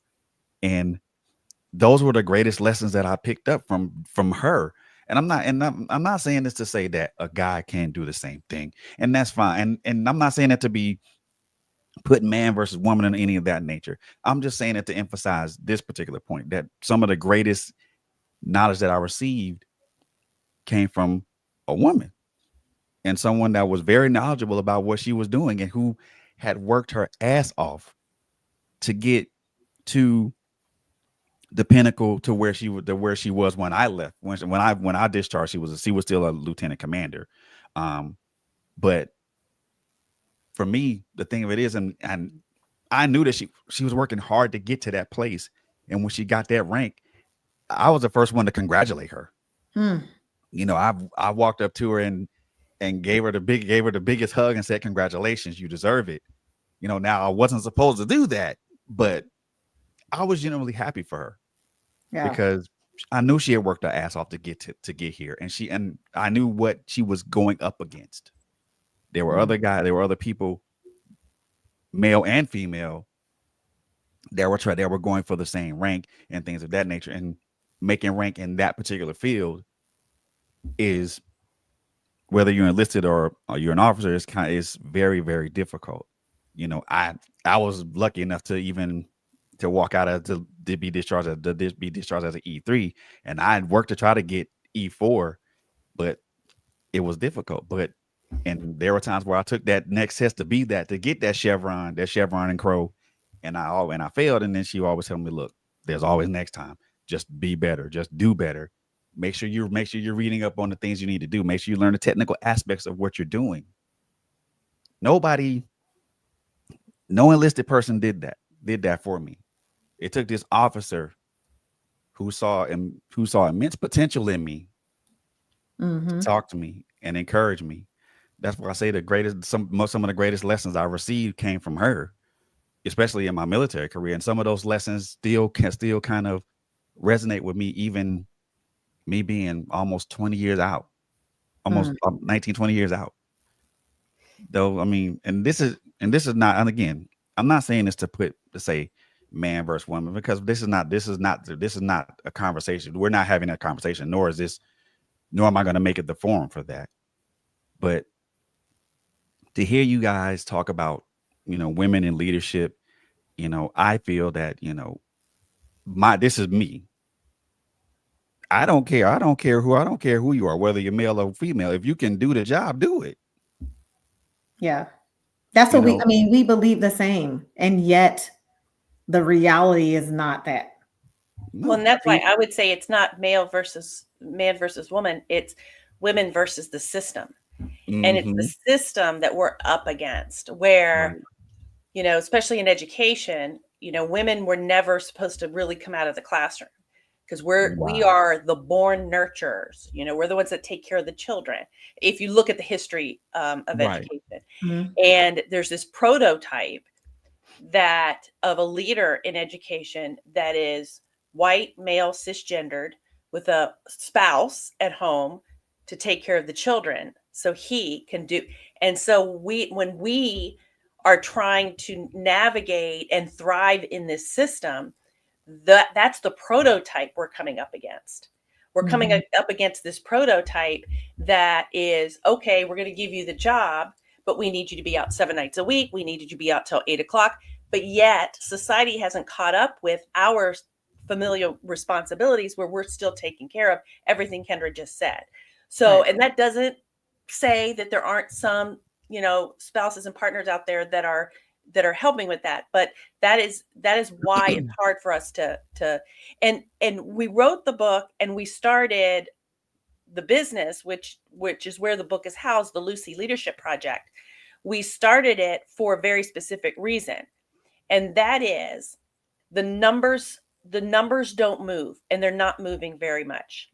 And those were the greatest lessons that I picked up from her. And I'm not saying this to say that a guy can't do the same thing, and that's fine. And I'm not saying that to be putting man versus woman in any of that nature. I'm just saying it to emphasize this particular point, that some of the greatest knowledge that I received came from a woman, and someone that was very knowledgeable about what she was doing and who had worked her ass off to get to the pinnacle to where she was when I left. When I discharged, she was still a lieutenant commander. But for me, the thing of it is, and I knew that she was working hard to get to that place. And when she got that rank, I was the first one to congratulate her. Hmm. I walked up to her and gave her the biggest hug and said, "Congratulations, you deserve it." Now I wasn't supposed to do that, but I was genuinely happy for her Yeah. because I knew she had worked her ass off to get here, and I knew what she was going up against. There were other people, male and female, that were going for the same rank and things of that nature. And making rank in that particular field is, whether you're enlisted or you're an officer, is very, very difficult. I was lucky enough to walk out to be discharged as an E3, and I had worked to try to get E4, but it was difficult. And there were times where I took that next test to get that Chevron and Crow, and I failed. And then she always tell me, "Look, there's always next time. Just be better. Just do better. Make sure you're reading up on the things you need to do. Make sure you learn the technical aspects of what you're doing." No enlisted person did that for me. It took this officer who saw immense potential in me to talk to me and encourage me. That's why I say some of the greatest lessons I received came from her, especially in my military career. And some of those lessons still kind of resonate with me, even me being almost 20 years out, almost 19, 20 years out. Though, I mean, and this is not, and again, I'm not saying this to say man versus woman, because this is not a conversation. We're not having that conversation, nor am I going to make it the forum for that. But to hear you guys talk about, women in leadership, I feel that, this is me. I don't care who you are, whether you're male or female. If you can do the job, do it. Yeah. That's what we believe the same. And yet the reality is not that. No, Well, and that's why I would say it's not man versus woman. It's women versus the system. And it's the system that we're up against, where, especially in education, women were never supposed to really come out of the classroom, because we are the born nurturers. We're the ones that take care of the children. If you look at the history of education, and there's this prototype of a leader in education that is white, male, cisgendered, with a spouse at home to take care of the children, so he can do. And so when we are trying to navigate and thrive in this system, that's the prototype we're coming up against. We're coming up against this prototype that is, okay, we're going to give you the job, but we need you to be out 7 nights a week. We need you to be out till 8 o'clock. But yet society hasn't caught up with our familial responsibilities, where we're still taking care of everything Kendra just said. So, and that doesn't say that there aren't some, spouses and partners out there that are helping with that. But that is why it's hard for us to, and we wrote the book and we started the business, which is where the book is housed, the Lucy Leadership Project. We started it for a very specific reason. And that is the numbers don't move, and they're not moving very much.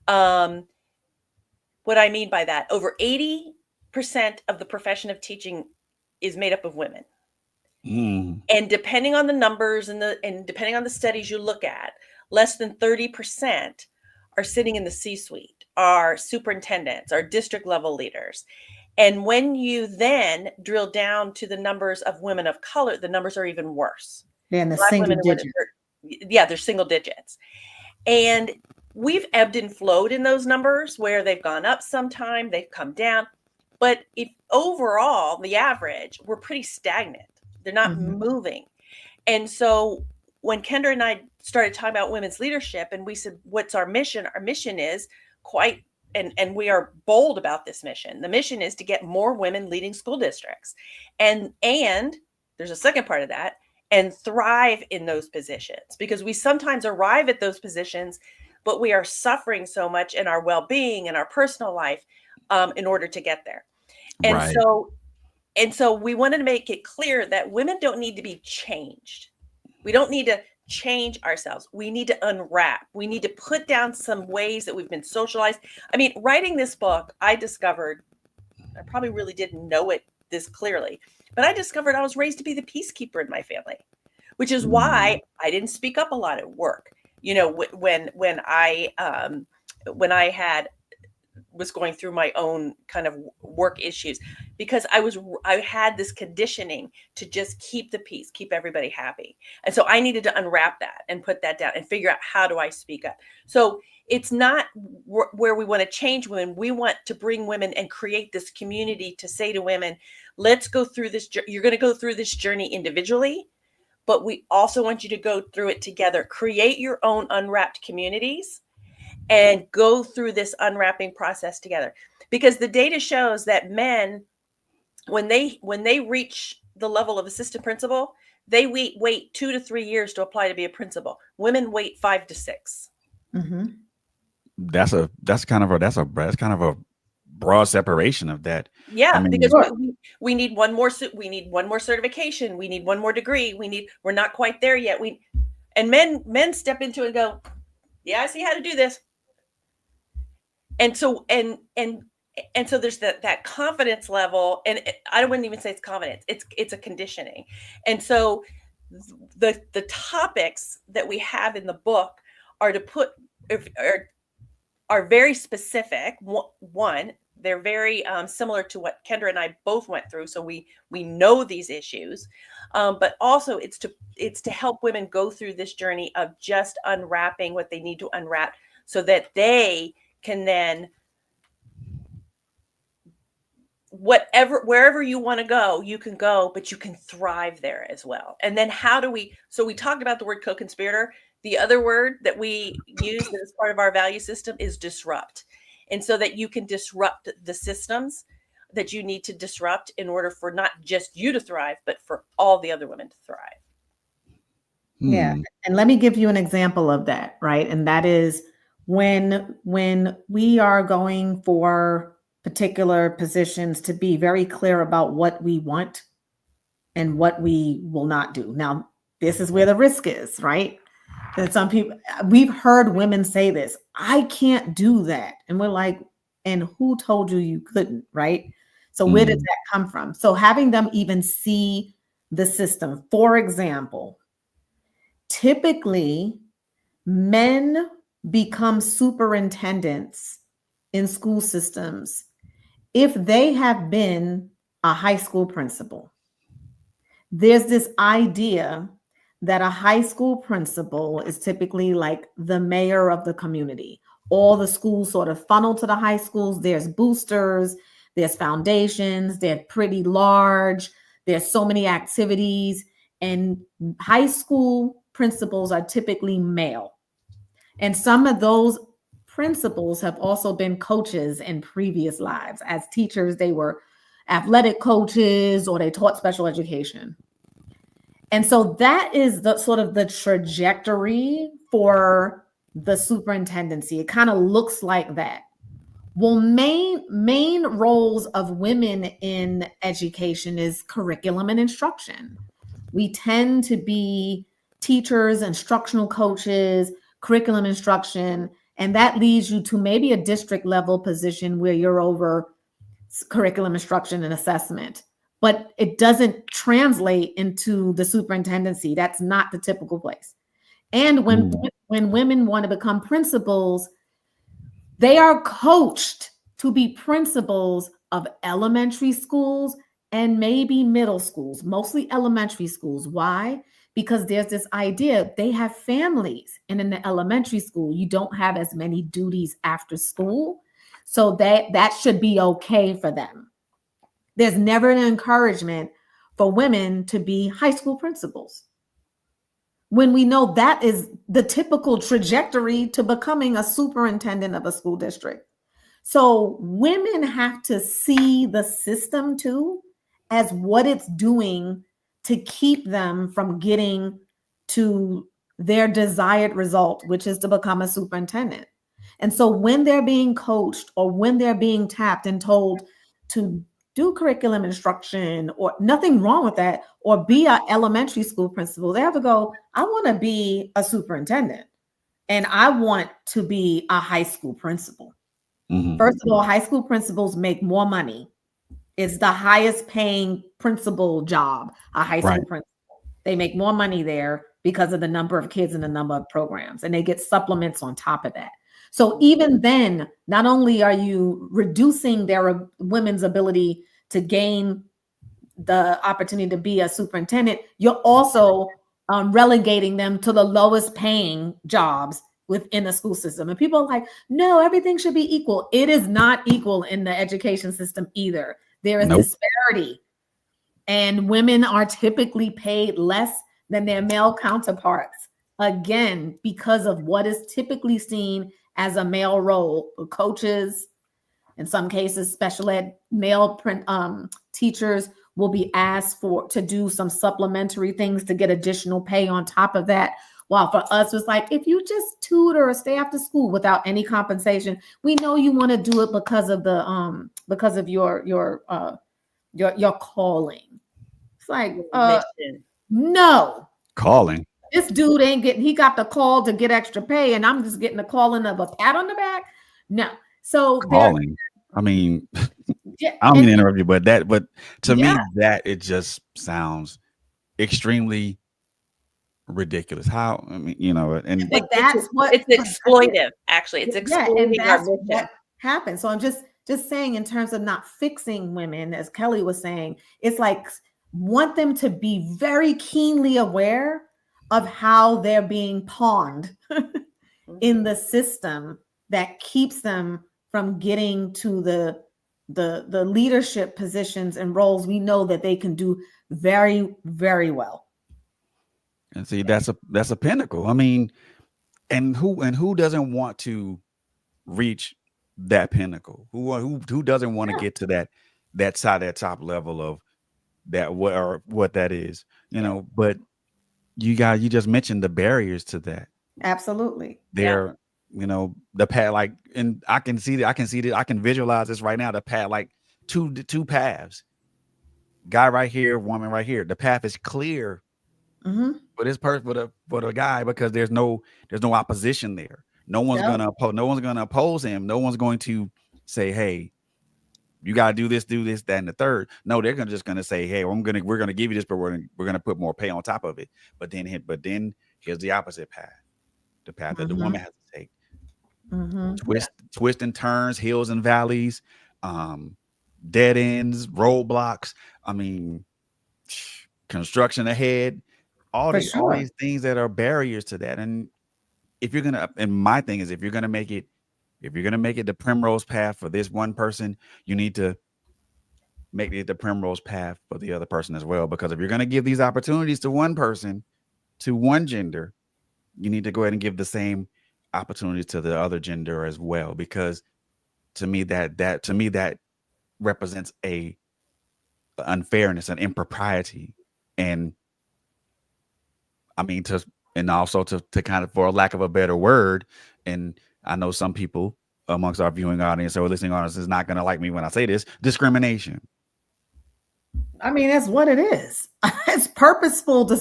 What I mean by that, over 80% of the profession of teaching is made up of women. And depending on the numbers and depending on the studies you look at, less than 30% are sitting in the C-suite. are superintendents, are district level leaders. And when you then drill down to the numbers of women of color, the numbers are even worse. They're in the Black single women and women digits. yeah, they're single digits. And we've ebbed and flowed in those numbers where they've gone up sometime, they've come down. But if overall, the average, we're pretty stagnant. They're not moving. And so when Kendra and I started talking about women's leadership, and we said, what's our mission? Our mission is quite, and we are bold about this mission. The mission is to get more women leading school districts. And there's a second part of that, and thrive in those positions, because we sometimes arrive at those positions, but we are suffering so much in our well-being and our personal life in order to get there. And Right. so we wanted to make it clear that women don't need to be changed. We don't need to change ourselves. We need to unwrap. We need to put down some ways that we've been socialized. I mean, writing this book, I discovered, I probably really didn't know it this clearly, but I discovered I was raised to be the peacekeeper in my family, which is why I didn't speak up a lot at work. You know, when I was going through my own kind of work issues, because I had this conditioning to just keep the peace, keep everybody happy. And so I needed to unwrap that and put that down and figure out, how do I speak up? So it's not where we want to change women. We want to bring women and create this community to say to women, let's go through this. You're going to go through this journey individually, but we also want you to go through it together. Create your own unwrapped communities and go through this unwrapping process together. Because the data shows that men, when they reach the level of assistant principal, they wait 2 to 3 years to apply to be a principal. Women wait 5 to 6. That's kind of a broad separation of that. Yeah, I mean, because we need one more certification, we need one more degree, we're not quite there yet. And men step into it and go, yeah, I see how to do this. And so there's that confidence level, and I wouldn't even say it's confidence, it's a conditioning. And so the topics that we have in the book are very specific. One, they're very similar to what Kendra and I both went through, so we know these issues, but also it's to help women go through this journey of just unwrapping what they need to unwrap, so that they can then, wherever you want to go, you can go, but you can thrive there as well. And then so we talked about the word co-conspirator. The other word that we use as part of our value system is disrupt. And so that you can disrupt the systems that you need to disrupt in order for not just you to thrive, but for all the other women to thrive. Yeah. And let me give you an example of that, right? And that is when we are going for particular positions, to be very clear about what we want and what we will not do. Now, this is where the risk is, right? And some people, we've heard women say this, I can't do that. And we're like, and who told you couldn't, right? So where did that come from? So having them even see the system. For example, typically men become superintendents in school systems if they have been a high school principal. There's this idea that a high school principal is typically like the mayor of the community. All the schools sort of funnel to the high schools. There's boosters, there's foundations, they're pretty large. There's so many activities, and high school principals are typically male. And some of those principals have also been coaches in previous lives. As teachers, they were athletic coaches or they taught special education. And so that is the sort of the trajectory for the superintendency. It kind of looks like that. Well, main roles of women in education is curriculum and instruction. We tend to be teachers, instructional coaches, curriculum instruction, and that leads you to maybe a district level position where you're over curriculum instruction and assessment. But it doesn't translate into the superintendency. That's not the typical place. And when women want to become principals, They are coached to be principals of elementary schools and maybe middle schools, mostly elementary schools. Why? Because there's this idea they have families, and in the elementary school, you don't have as many duties after school. So that should be okay for them. There's never an encouragement for women to be high school principals, when we know that is the typical trajectory to becoming a superintendent of a school district. So women have to see the system too as what it's doing to keep them from getting to their desired result, which is to become a superintendent. And so when they're being coached or when they're being tapped and told to do curriculum instruction, or nothing wrong with that, or be an elementary school principal, they have to go, I want to be a superintendent and I want to be a high school principal. Mhm. First of all, high school principals make more money. It's the highest paying principal job, a high school Right. principal. They make more money there because of the number of kids and the number of programs, and they get supplements on top of that. So even then, not only are you reducing their women's ability to gain the opportunity to be a superintendent, you're also relegating them to the lowest paying jobs within the school system. And people are like, no, everything should be equal. It is not equal in the education system either. There is Nope. disparity. And women are typically paid less than their male counterparts. Again, because of what is typically seen as a male role. Coaches, in some cases, special ed male teachers will be asked to do some supplementary things to get additional pay on top of that. While for us, it's like, if you just tutor or stay after school without any compensation, we know you want to do it because of the because of your calling. It's like, no, Calling. this dude ain't getting, he got the call to get extra pay, and I'm just getting the calling of a pat on the back. No. So Calling. I mean, yeah, I don't mean to interrupt you, but to Yeah. me, that it just sounds extremely ridiculous. How, I mean, and but that's what it's exploitive. Actually, it's and exploiting our that's mission. what happens. So I'm just saying, in terms of not fixing women, as Kelly was saying, it's like, want them to be very keenly aware of how they're being pawned in the system that keeps them from getting to the leadership positions and roles we know that they can do very, very well. and see, that's a pinnacle. I mean, and who doesn't want to reach that pinnacle? Who doesn't want to get to that top level of that, what that is, but you just mentioned the barriers to that. Absolutely. There, the path, like, and I can see that, I can visualize this right now. The path, like two paths, guy right here, woman right here. The path is clear Mm-hmm. for this person, for the guy, because there's no opposition there. No one's Yep. gonna oppose him. No one's going to say, hey, you gotta do this, that, and the third. No, they're just gonna say, hey, we're gonna give you this, but we're gonna put more pay on top of it. But then here's the opposite path, the path that the woman has to take. Twist and turns, hills and valleys, dead ends, roadblocks. I mean, construction ahead, all these things that are barriers to that. And my thing is, if you're gonna make it the primrose path for this one person, you need to make it the primrose path for the other person as well. Because if you're gonna give these opportunities to one person, to one gender, you need to go ahead and give the same opportunities to the other gender as well. Because to me, that represents a unfairness, an impropriety, and I mean also to kind of, for a lack of a better word, and I know some people amongst our viewing audience or listening audience is not going to like me when I say this, discrimination. I mean, that's what it is. It's purposeful.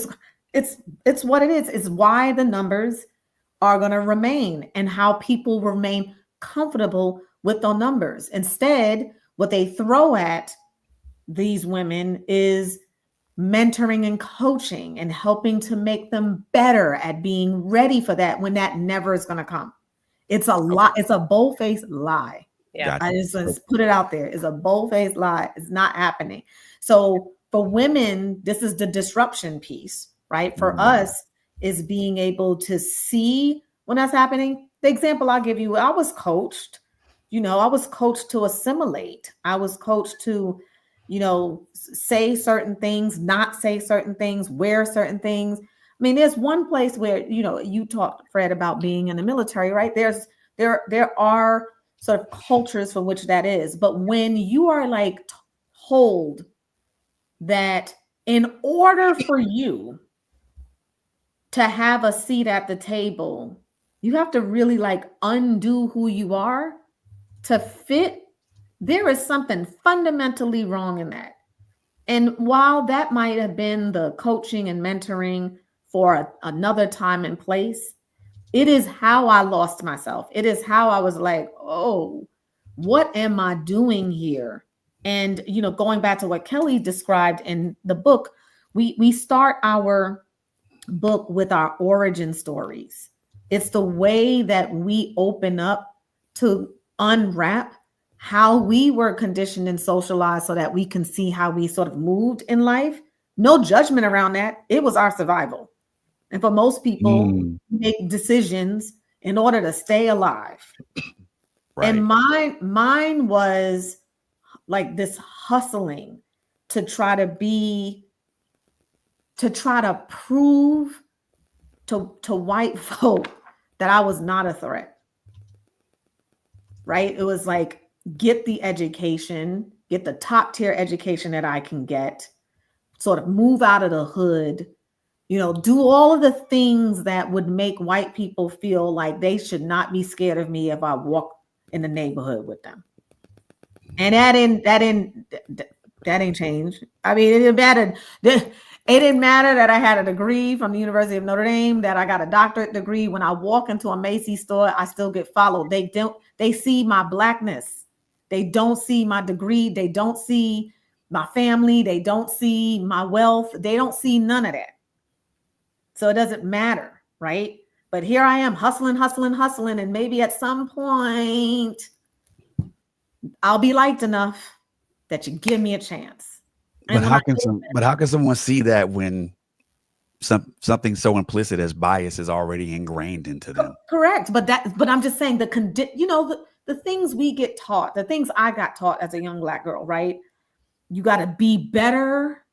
It's what it is. It's why the numbers are going to remain and how people remain comfortable with the numbers. Instead, what they throw at these women is mentoring and coaching and helping to make them better at being ready for that, when that never is going to come. It's a lie. It's a bold-faced lie. Yeah. I just put it out there. It's a bold-faced lie. It's not happening. So for women, this is the disruption piece, right? For us, is being able to see when that's happening. The example I'll give you, I was coached, I was coached to assimilate. I was coached to, say certain things, not say certain things, wear certain things. I mean, there's one place where, you talked, Fred, about being in the military, right? There are sort of cultures for which that is. But when you are like told that in order for you to have a seat at the table, you have to really like undo who you are to fit, there is something fundamentally wrong in that. And while that might have been the coaching and mentoring for another time and place, it is how I lost myself. It is how I was like, oh, what am I doing here? And, going back to what Kelly described in the book, we start our book with our origin stories. It's the way that we open up to unwrap how we were conditioned and socialized so that we can see how we sort of moved in life. No judgment around that. It was our survival. And for most people, make decisions in order to stay alive. Right. And mine was like this hustling to try to prove to white folk that I was not a threat. Right? It was like, get the education, get the top tier education that I can get, sort of move out of the hood, do all of the things that would make white people feel like they should not be scared of me if I walk in the neighborhood with them. And that ain't changed. I mean, it didn't matter. It didn't matter that I had a degree from the University of Notre Dame, that I got a doctorate degree. When I walk into a Macy's store, I still get followed. They see my blackness. They don't see my degree. They don't see my family. They don't see my wealth. They don't see none of that. So it doesn't matter, right? But here I am hustling. And maybe at some point, I'll be liked enough that you give me a chance. But how can someone see that when something so implicit as bias is already ingrained into them? Correct. But I'm just saying the things we get taught, the things I got taught as a young Black girl, right? You got to be better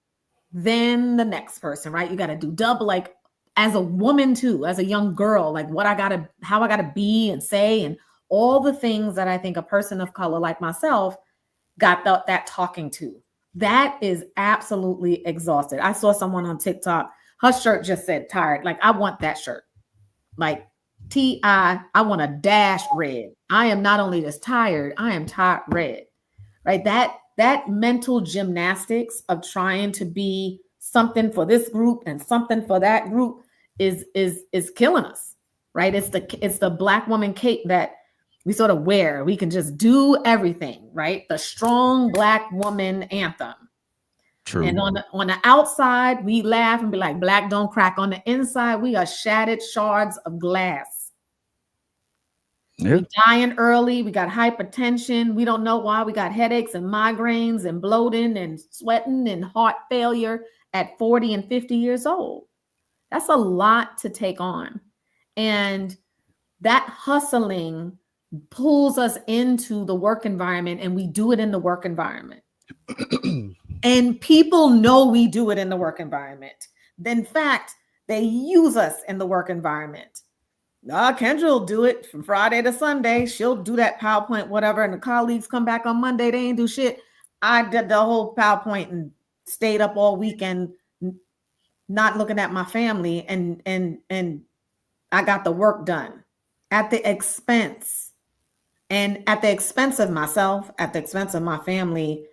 than the next person, right? You got to do double, like as a woman too, as a young girl, like how I got to be and say, and all the things that I think a person of color like myself got that talking to. That is absolutely exhausted. I saw someone on TikTok, her shirt just said tired. Like, I want that shirt. Like, I want a dash red. I am not only just tired, I am tired red, right? That mental gymnastics of trying to be something for this group and something for that group is killing us, right? It's the Black woman cape that we sort of wear. We can just do everything, right? The strong Black woman anthem. True. And on the outside, we laugh and be like, Black don't crack. On the inside, we are shattered shards of glass. Yep. We're dying early. We got hypertension. We don't know why. We got headaches and migraines and bloating and sweating and heart failure at 40 and 50 years old. That's a lot to take on. And that hustling pulls us into the work environment, and we do it in the work environment. And people know we do it in the work environment. In fact, they use us in the work environment. Kendra will do it from Friday to Sunday. She'll do that PowerPoint, whatever. And the colleagues come back on Monday. They ain't do shit. I did the whole PowerPoint and stayed up all weekend, not looking at my family. And I got the work done at the expense. And at the expense of myself, at the expense of my family.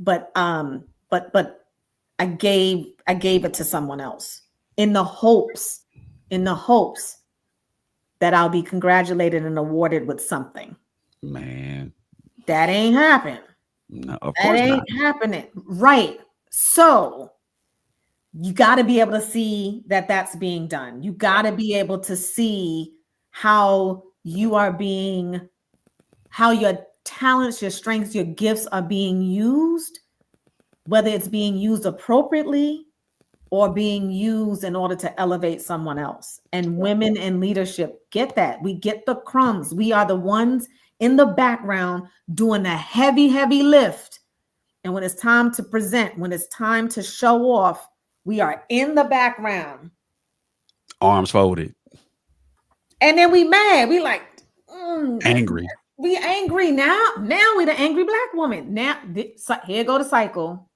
But I gave it to someone else in the hopes that I'll be congratulated and awarded with something. Man, that ain't happening. No, of that course ain't not. happening. Right. So you got to be able to see that that's being done. You got to be able to see how you are being, how your talents, your strengths, your gifts are being used, whether it's being used appropriately or being used in order to elevate someone else. And women in leadership get that. We get the crumbs. We are the ones in the background doing the heavy, heavy lift. And when it's time to present, when it's time to show off, we are in the background. Arms folded. And then we mad. We like, Angry. we angry now. Now we the angry black woman. Now here go the cycle.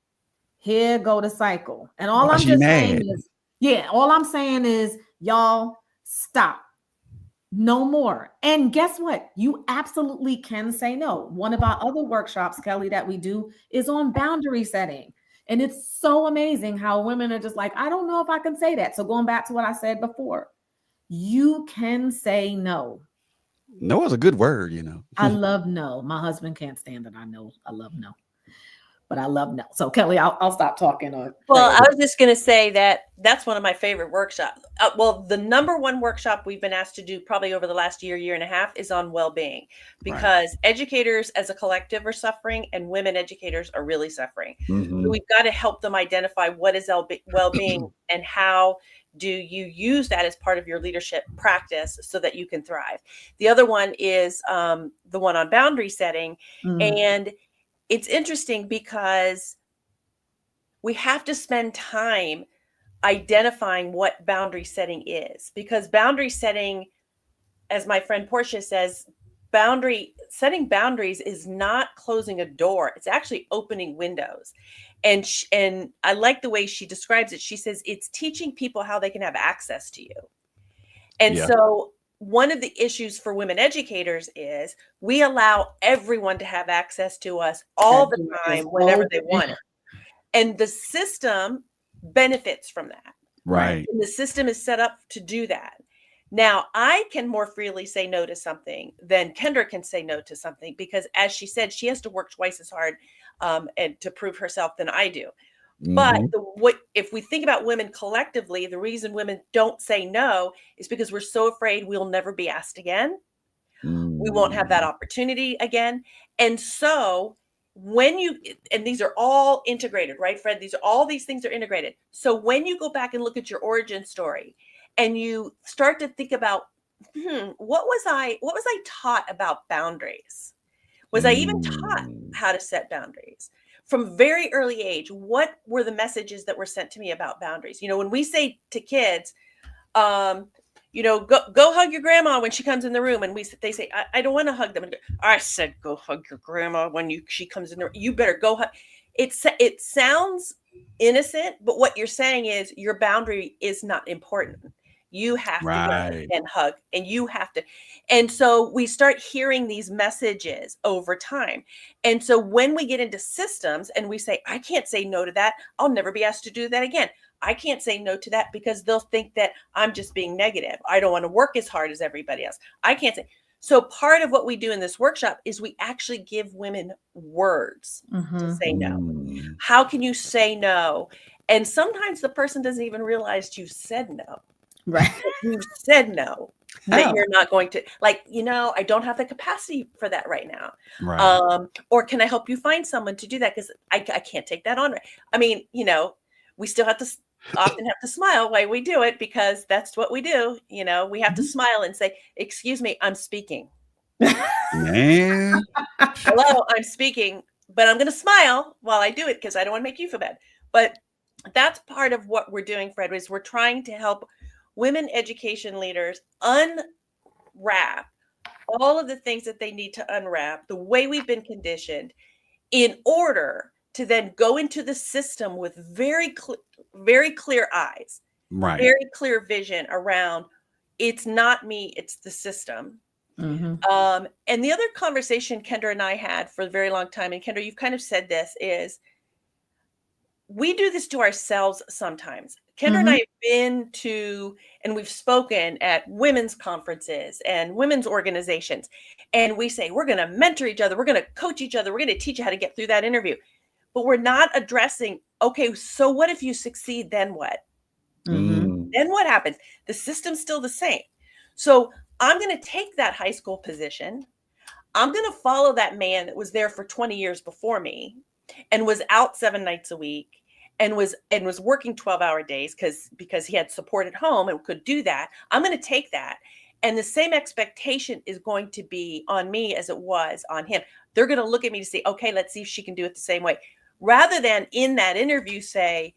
Here go the cycle. And all Why I'm she just mad? saying is, all I'm saying is, y'all stop. No more. And guess what? You absolutely can say no. One of our other workshops, Kelly, that we do is on boundary setting. And it's so amazing how women are just like, I don't know if I can say that. So going back to what I said before, you can say no. No is a good word, you know. I love no. My husband can't stand it. I know I love no. But I love no. So Kelly, I'll stop talking. Well, I was just going to say that's one of my favorite workshops. Well, the number one workshop we've been asked to do probably over the last year and a half is on well-being, because educators as a collective are suffering and women educators are really suffering. So we've got to help them identify what is well-being and how do you use that as part of your leadership practice so that you can thrive. The other one is the one on boundary setting. And it's interesting because we have to spend time identifying what boundary setting is, because boundary setting, as my friend Portia says, setting boundaries is not closing a door. It's actually opening windows. And I like the way she describes it. She says it's teaching people how they can have access to you. And so one of the issues for women educators is we allow everyone to have access to us all the time, whenever they want it. And the system benefits from that. Right. And the system is set up to do that. Now, I can more freely say no to something than Kendra can say no to something, because as she said, she has to work twice as hard and to prove herself than I do. But if we think about women collectively, the reason women don't say no is because we're so afraid we'll never be asked again. We won't have that opportunity again. And so and these are all integrated, right, Fred? All these things are integrated. So when you go back and look at your origin story and you start to think about, what was I taught about boundaries? Was I even taught how to set boundaries? From very early age, what were the messages that were sent to me about boundaries? When we say to kids, go hug your grandma when she comes in the room, and they say, I don't want to hug them. I said, go hug your grandma when she comes in the room. You better go hug. It sounds innocent, but what you're saying is your boundary is not important. You have to go and hug, and you have to. And so we start hearing these messages over time. And so when we get into systems and we say, I can't say no to that, I'll never be asked to do that again. I can't say no to that because they'll think that I'm just being negative. I don't want to work as hard as everybody else. I can't say. So part of what we do in this workshop is we actually give women words to say no. How can you say no? And sometimes the person doesn't even realize you said no. Right. You said no, that you're not going to, I don't have the capacity for that right now. Right. Or can I help you find someone to do that? Because I can't take that on. I mean, we still often have to smile while we do it, because that's what we do. We have to smile and say, excuse me, I'm speaking. Man. Hello, I'm speaking, but I'm going to smile while I do it because I don't want to make you feel bad. But that's part of what we're doing, Fred, is we're trying to help women education leaders unwrap all of the things that they need to unwrap, the way we've been conditioned, in order to then go into the system with very clear eyes, very clear vision around, it's not me, it's the system. And the other conversation Kendra and I had for a very long time, and Kendra, you've kind of said this, is we do this to ourselves sometimes. Kendra and I have been to, and we've spoken at women's conferences and women's organizations, and we say, we're going to mentor each other, we're going to coach each other, we're going to teach you how to get through that interview. But we're not addressing, okay, so what if you succeed, then what? Then what happens? The system's still the same. So I'm going to take that high school position. I'm going to follow that man that was there for 20 years before me and was out 7 nights a week and was working 12-hour days because he had support at home and could do that. I'm going to take that. And the same expectation is going to be on me as it was on him. They're going to look at me to say, okay, let's see if she can do it the same way. Rather than in that interview say,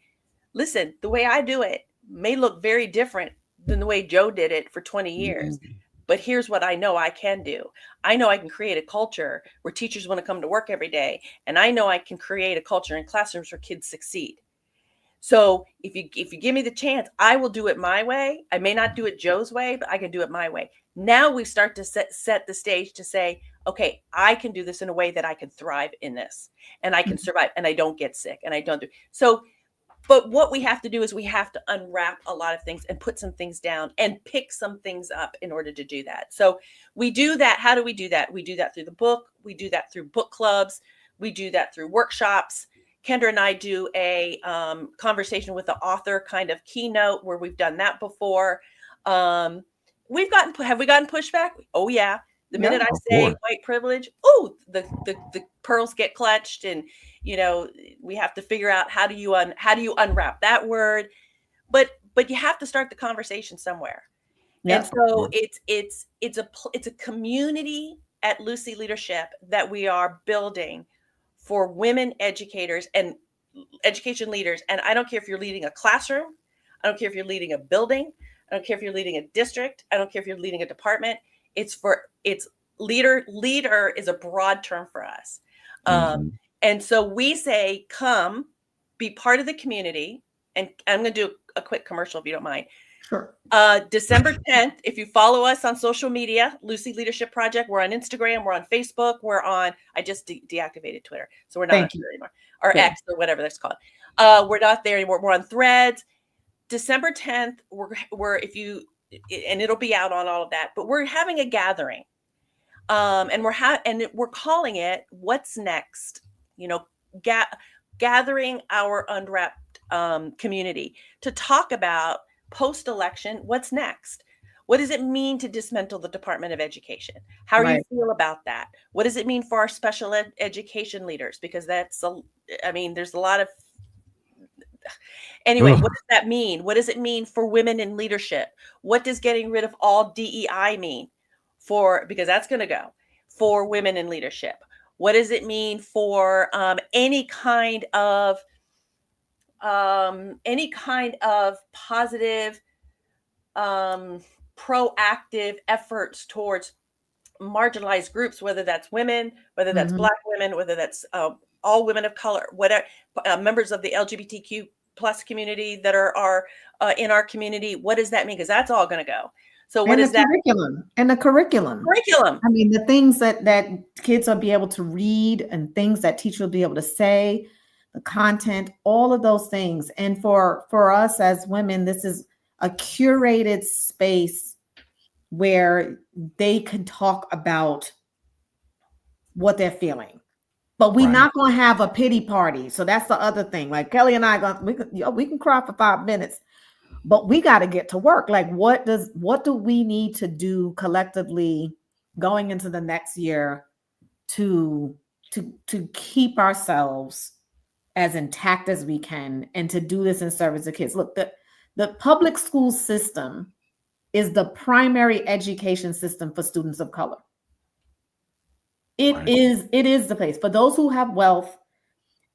listen, the way I do it may look very different than the way Joe did it for 20 years. Mhm. But here's what I know I can do. I know I can create a culture where teachers want to come to work every day. And I know I can create a culture in classrooms where kids succeed. So if you give me the chance, I will do it my way. I may not do it Joe's way, but I can do it my way. Now we start to set the stage to say, okay, I can do this in a way that I can thrive in this and I can survive and I don't get sick and I don't do. So, but what we have to do is we have to unwrap a lot of things and put some things down and pick some things up in order to do that. So we do that. How do we do that? We do that through the book. We do that through book clubs. We do that through workshops. Kendra and I do a conversation with the author kind of keynote where we've done that before. Have we gotten pushback? Oh yeah. The minute I say white privilege, oh, the pearls get clutched, and we have to figure out how do you unwrap that word, but you have to start the conversation somewhere. And so it's a community at Lucy Leadership that we are building for women educators and education leaders. And I don't care if you're leading a classroom, I don't care if you're leading a building, I don't care if you're leading a district, I don't care if you're leading a department. It's leader is a broad term for us. And so we say, come be part of the community. And I'm going to do a quick commercial if you don't mind. Sure. December 10th, if you follow us on social media, Lucy Leadership Project, we're on Instagram, we're on Facebook, I just deactivated Twitter. So we're not on Twitter anymore, or X or whatever that's called. We're not there anymore. We're on Threads. December 10th, and it'll be out on all of that, but we're having a gathering. And we're calling it What's Next? Gathering our Unwrapped community to talk about post-election, what's next? What does it mean to dismantle the Department of Education? How do you feel about that? What does it mean for our special education leaders? Because there's a lot of. Anyway, what does that mean? What does it mean for women in leadership? What does getting rid of all DEI mean because that's going to go for women in leadership? What does it mean for any kind of positive, proactive efforts towards marginalized groups, whether that's women, whether that's Black women, whether that's all women of color, whatever, members of the LGBTQ plus community that are in our community? What does that mean? Because that's all going to go. So what is that? And the curriculum. I mean, the things that kids will be able to read and things that teachers will be able to say, the content, all of those things. And for us as women, this is a curated space where they can talk about what they're feeling. But we're not going to have a pity party. So that's the other thing. Like Kelly and I, we can cry for 5 minutes, but we got to get to work. Like, what do we need to do collectively going into the next year to keep ourselves as intact as we can and to do this in service of kids? Look, the public school system is the primary education system for students of color. It is the place for those who have wealth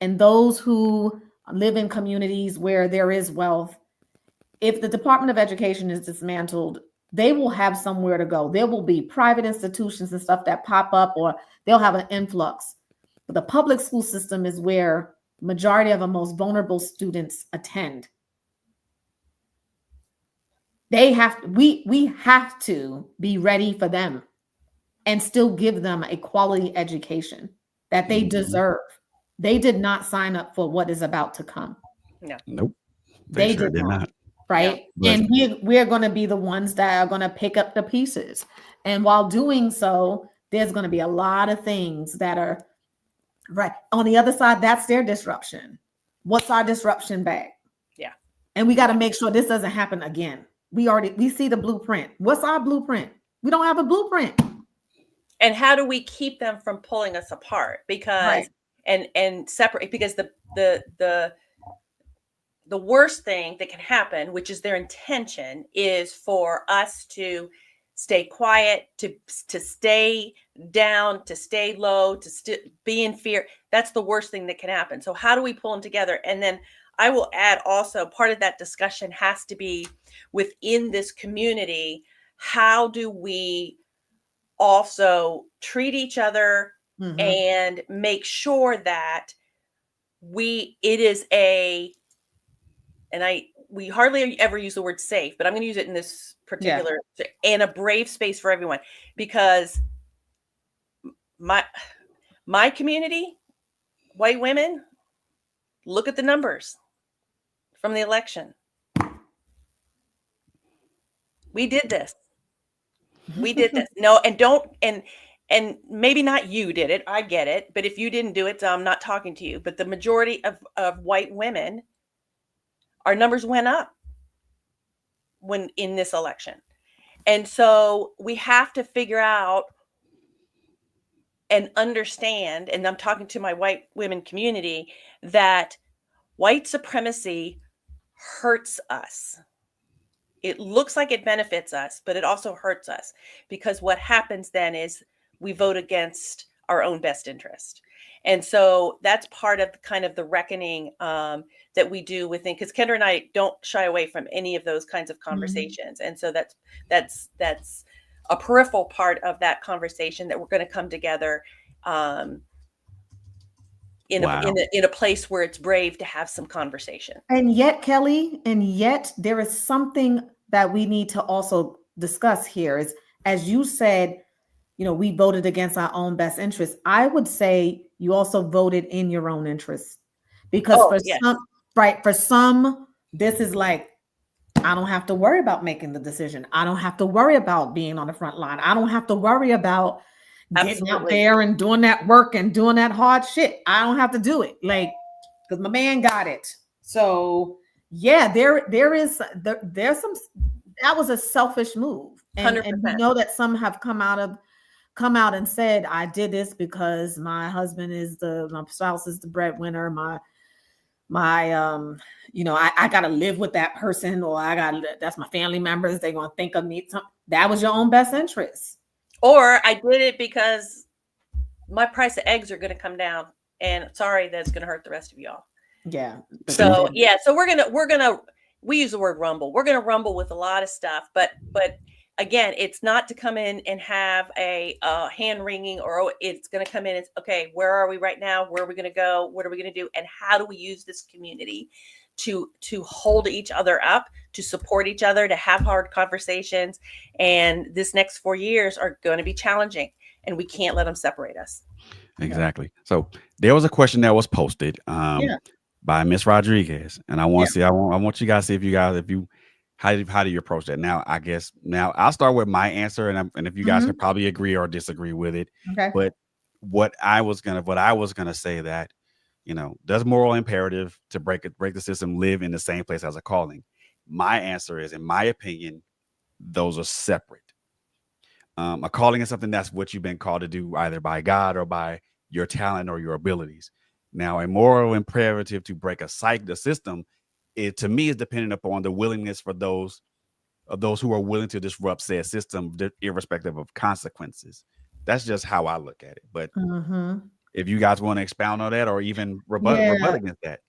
and those who live in communities where there is wealth. If the Department of Education is dismantled, they will have somewhere to go. There will be private institutions and stuff that pop up, or they'll have an influx. But the public school system is where majority of the most vulnerable students attend. We have to be ready for them and still give them a quality education that they deserve. They did not sign up for what is about to come. No. Nope. They did not. Right. Yeah. And we're going to be the ones that are going to pick up the pieces. And while doing so, there's going to be a lot of things that are right on the other side. That's their disruption. What's our disruption bag? Yeah. And we got to make sure this doesn't happen again. We see the blueprint. What's our blueprint? We don't have a blueprint. And how do we keep them from pulling us apart? Because and separate, because the worst thing that can happen, which is their intention, is for us to stay quiet, to stay down, to stay low, to be in fear. That's the worst thing that can happen. So how do we pull them together? And then I will add also, part of that discussion has to be within this community. How do we also treat each other and make sure that we hardly ever use the word safe, but I'm going to use it in this particular, and a brave space for everyone, because my community, white women, look at the numbers from the election. We did this. No, and maybe not you did it. I get it. But if you didn't do it, so I'm not talking to you. But the majority of white women, our numbers went up when in this election. And so we have to figure out and understand, and I'm talking to my white women community, that white supremacy hurts us. It looks like it benefits us, but it also hurts us, because what happens then is we vote against our own best interest. And so that's part of kind of the reckoning that we do within, because Kendra and I don't shy away from any of those kinds of conversations. And so that's a peripheral part of that conversation that we're going to come together in a place where it's brave to have some conversation. And yet, Kelly, there is something that we need to also discuss here is, as you said, we voted against our own best interests. I would say you also voted in your own interests, because for some, this is like, I don't have to worry about making the decision. I don't have to worry about being on the front line. I don't have to worry about getting out there and doing that work and doing that hard shit. I don't have to do it, because my man got it. So there's some, that was a selfish move. And we know that some have come out and said, I did this because my spouse is the breadwinner. I got to live with that person, or that's my family members. They're going to think of me. That was your own best interest. Or I did it because my price of eggs are going to come down, and sorry, that's going to hurt the rest of y'all. Yeah. So we use the word rumble. We're going to rumble with a lot of stuff, but again, it's not to come in and have a hand wringing, or it's going to come in. It's okay. Where are we right now? Where are we going to go? What are we going to do? And how do we use this community to hold each other up, to support each other, to have hard conversations? And this next 4 years are going to be challenging, and we can't let them separate us. Exactly. So there was a question that was posted by Miss Rodriguez, and I want to see. I want you guys to see how do you approach that? Now, I guess I'll start with my answer, and if you guys can probably agree or disagree with it. Okay. But what I was gonna say that, does moral imperative to break the system live in the same place as a calling? My answer is, in my opinion, those are separate. A calling is something that's what you've been called to do, either by God or by your talent or your abilities. Now, a moral imperative to break the system, it to me is dependent upon the willingness for those who are willing to disrupt said system, irrespective of consequences. That's just how I look at it. But if you guys want to expound on that, or even rebut against that.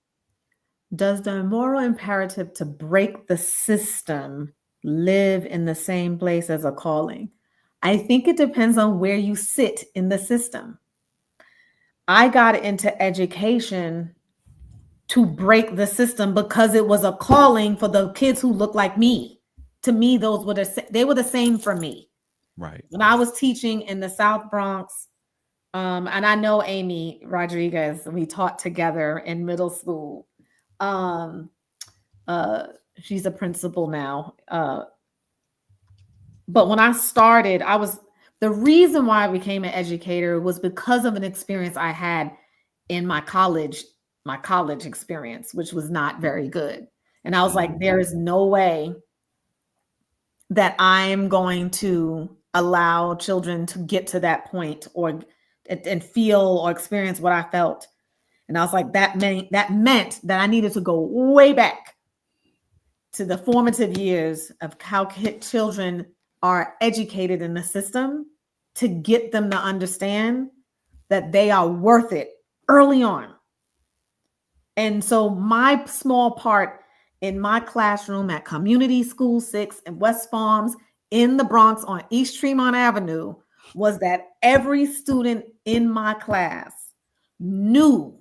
Does the moral imperative to break the system live in the same place as a calling? I think it depends on where you sit in the system. I got into education to break the system because it was a calling for the kids who look like me. To me, they were the same for me. Right. When I was teaching in the South Bronx, and I know Amy Rodriguez, we taught together in middle school. She's a principal now. But when I started, the reason why I became an educator was because of an experience I had in my college experience, which was not very good. And I was like, there is no way that I'm going to allow children to get to that point or and feel or experience what I felt. And I was like, that meant that I needed to go way back to the formative years of how children are educated in the system to get them to understand that they are worth it early on. And so my small part in my classroom at Community School 6 in West Farms in the Bronx on East Tremont Avenue was that every student in my class knew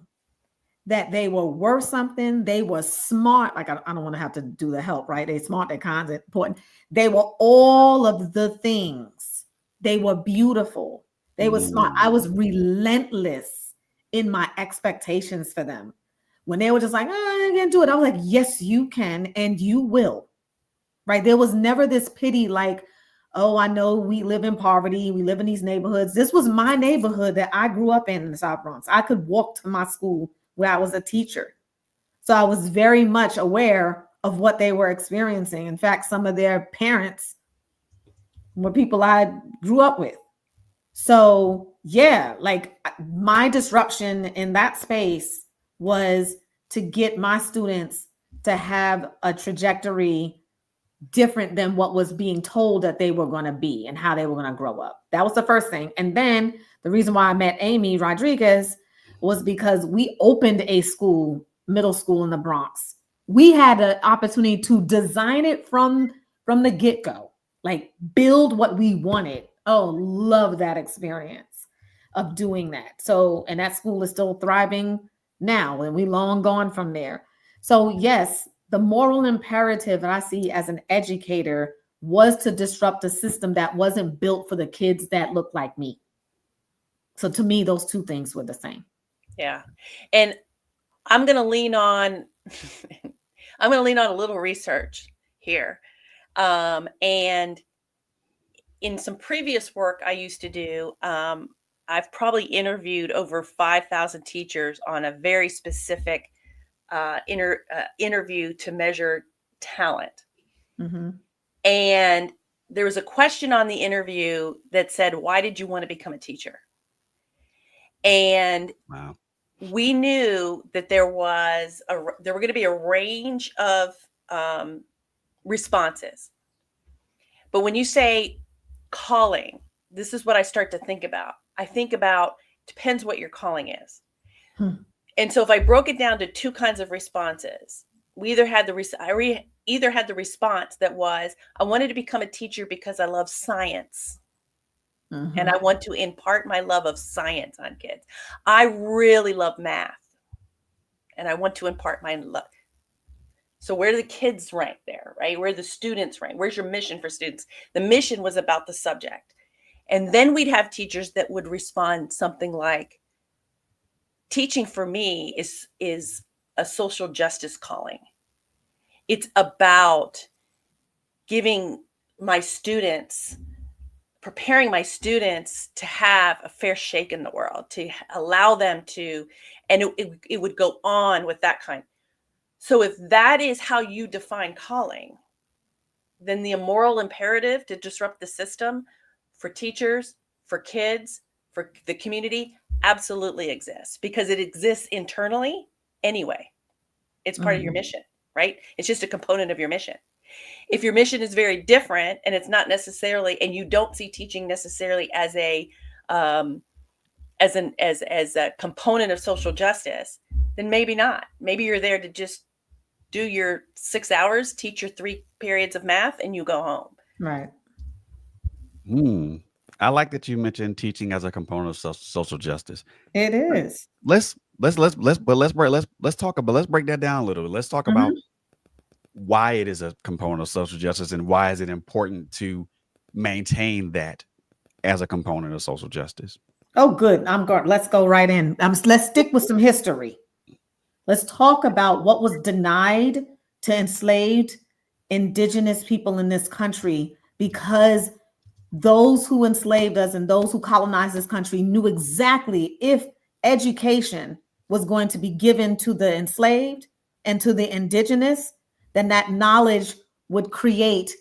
that they were worth something. They were smart. Like, I don't want to have to do the help, right? They're smart, they're kind, they're important. They were all of the things. They were beautiful. They were smart. I was relentless in my expectations for them. When they were just like, oh, I can't do it, I was like, yes, you can, and you will, right? There was never this pity like, oh, I know we live in poverty. We live in these neighborhoods. This was my neighborhood that I grew up in the South Bronx. I could walk to my school where I was a teacher. So I was very much aware of what they were experiencing. In fact, some of their parents were people I grew up with. So yeah, like my disruption in that space was to get my students to have a trajectory different than what was being told that they were going to be and how they were going to grow up. That was the first thing. And then the reason why I met Amy Rodriguez was because we opened a school, middle school in the Bronx. We had an opportunity to design it from the get-go, like build what we wanted. Oh, love that experience of doing that. So, and that school is still thriving now, and we long gone from there. So yes, the moral imperative that I see as an educator was to disrupt a system that wasn't built for the kids that look like me. So to me, those two things were the same. Yeah. And I'm going to lean on, a little research here. And in some previous work I used to do, I've probably interviewed over 5,000 teachers on a very specific interview to measure talent. Mm-hmm. And there was a question on the interview that said, why did you want to become a teacher? And Wow. We knew that there were going to be a range of responses. But when you say calling, this is what I start to think about. I think about, depends what your calling is. And so if I broke it down to two kinds of responses, we either had the response that was, I wanted to become a teacher because I love science. Mm-hmm. And I want to impart my love of science on kids. I really love math. And I want to impart my love. So where do the kids rank there, right? Where do the students rank? Where's your mission for students? The mission was about the subject. And then we'd have teachers that would respond something like, teaching for me is a social justice calling. It's about preparing my students to have a fair shake in the world, to allow them to, and it would go on with that kind. So if that is how you define calling, then the moral imperative to disrupt the system for teachers, for kids, for the community absolutely exists, because it exists internally anyway. It's part of your mission, right? It's just a component of your mission. If your mission is very different and it's not necessarily, and you don't see teaching necessarily as a component of social justice, then maybe not. Maybe you're there to just do your 6 hours, teach your 3 periods of math, and you go home. Right. I like that you mentioned teaching as a component of social justice. It is. Let's break that down a little. Let's talk about why it is a component of social justice and why is it important to maintain that as a component of social justice. Oh, good. I'm going. Let's go right in. Let's stick with some history. Let's talk about what was denied to enslaved indigenous people in this country, because those who enslaved us and those who colonized this country knew exactly if education was going to be given to the enslaved and to the indigenous, then that knowledge would create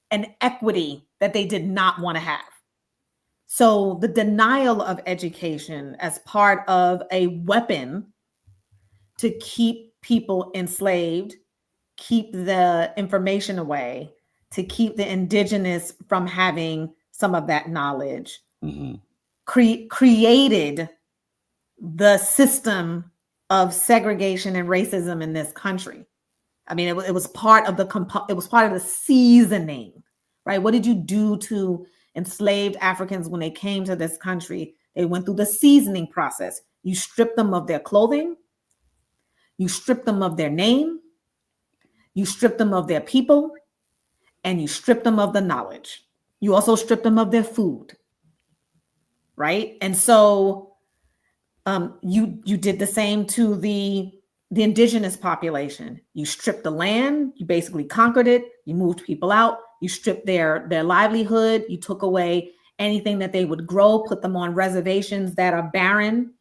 an equity that they did not want to have. So the denial of education as part of a weapon to keep people enslaved, keep the information away, to keep the indigenous from having some of that knowledge, created the system of segregation and racism in this country. I mean, it was part of the seasoning, right? What did you do to enslaved Africans when they came to this country? They went through the seasoning process. You stripped them of their clothing, you stripped them of their name, you stripped them of their people, and you stripped them of the knowledge. You also stripped them of their food, right? And so you did the same to the indigenous population. You stripped the land, you basically conquered it, you moved people out, you stripped their livelihood, you took away anything that they would grow, put them on reservations that are barren,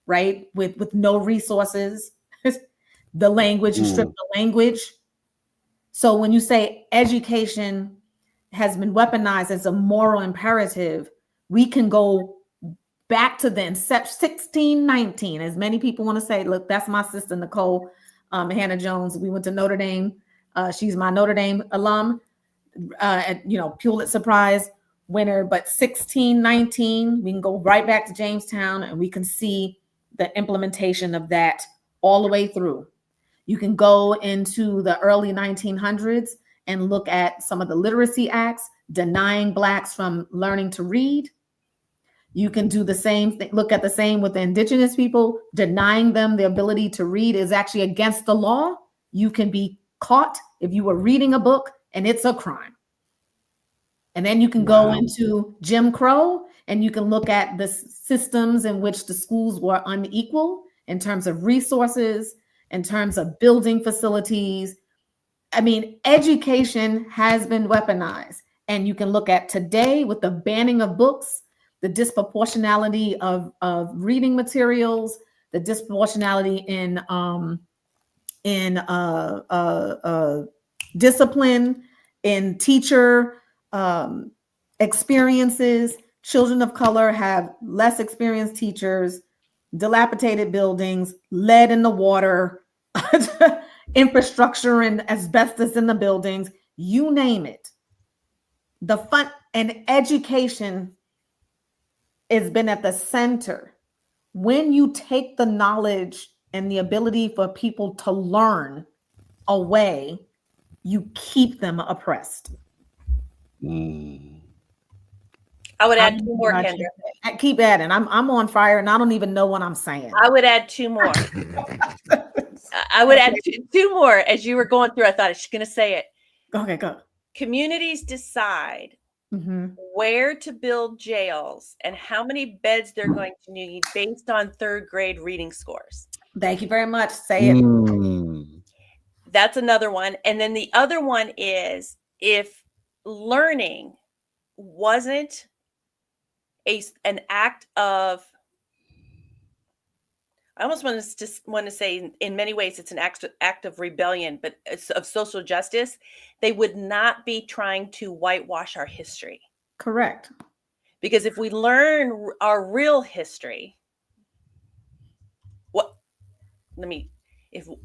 right? With no resources. The language, you stripped the language. So when you say education has been weaponized as a moral imperative, we can go back to the inception, 1619, as many people want to say. Look, that's my sister, Nicole Hannah Jones. We went to Notre Dame. She's my Notre Dame alum, Pulitzer Prize winner. But 1619, we can go right back to Jamestown and we can see the implementation of that all the way through. You can go into the early 1900s and look at some of the literacy acts denying Blacks from learning to read. You can do the same thing, look at the same with the indigenous people, denying them the ability to read is actually against the law. You can be caught if you were reading a book and it's a crime. And then you can go into Jim Crow and you can look at the systems in which the schools were unequal in terms of resources, in terms of building facilities. I mean, education has been weaponized. And you can look at today with the banning of books, the disproportionality of reading materials, the disproportionality in discipline, in teacher experiences. Children of color have less experienced teachers, dilapidated buildings, lead in the water, infrastructure and asbestos in the buildings, you name it. The fun and education has been at the center. When you take the knowledge and the ability for people to learn away, you keep them oppressed. I would add two more, Kendra. Keep adding. I'm on fire and I don't even know what I'm saying. I would add two more. I would add two more. As you were going through, I thought she's going to say it. Okay, go. Communities decide where to build jails and how many beds they're going to need based on third grade reading scores. Thank you very much. Say it. That's another one. And then the other one is if learning wasn't an act of, I almost want to say in many ways it's an act of rebellion, but it's of social justice, they would not be trying to whitewash our history. Correct. Because if we learn our real history,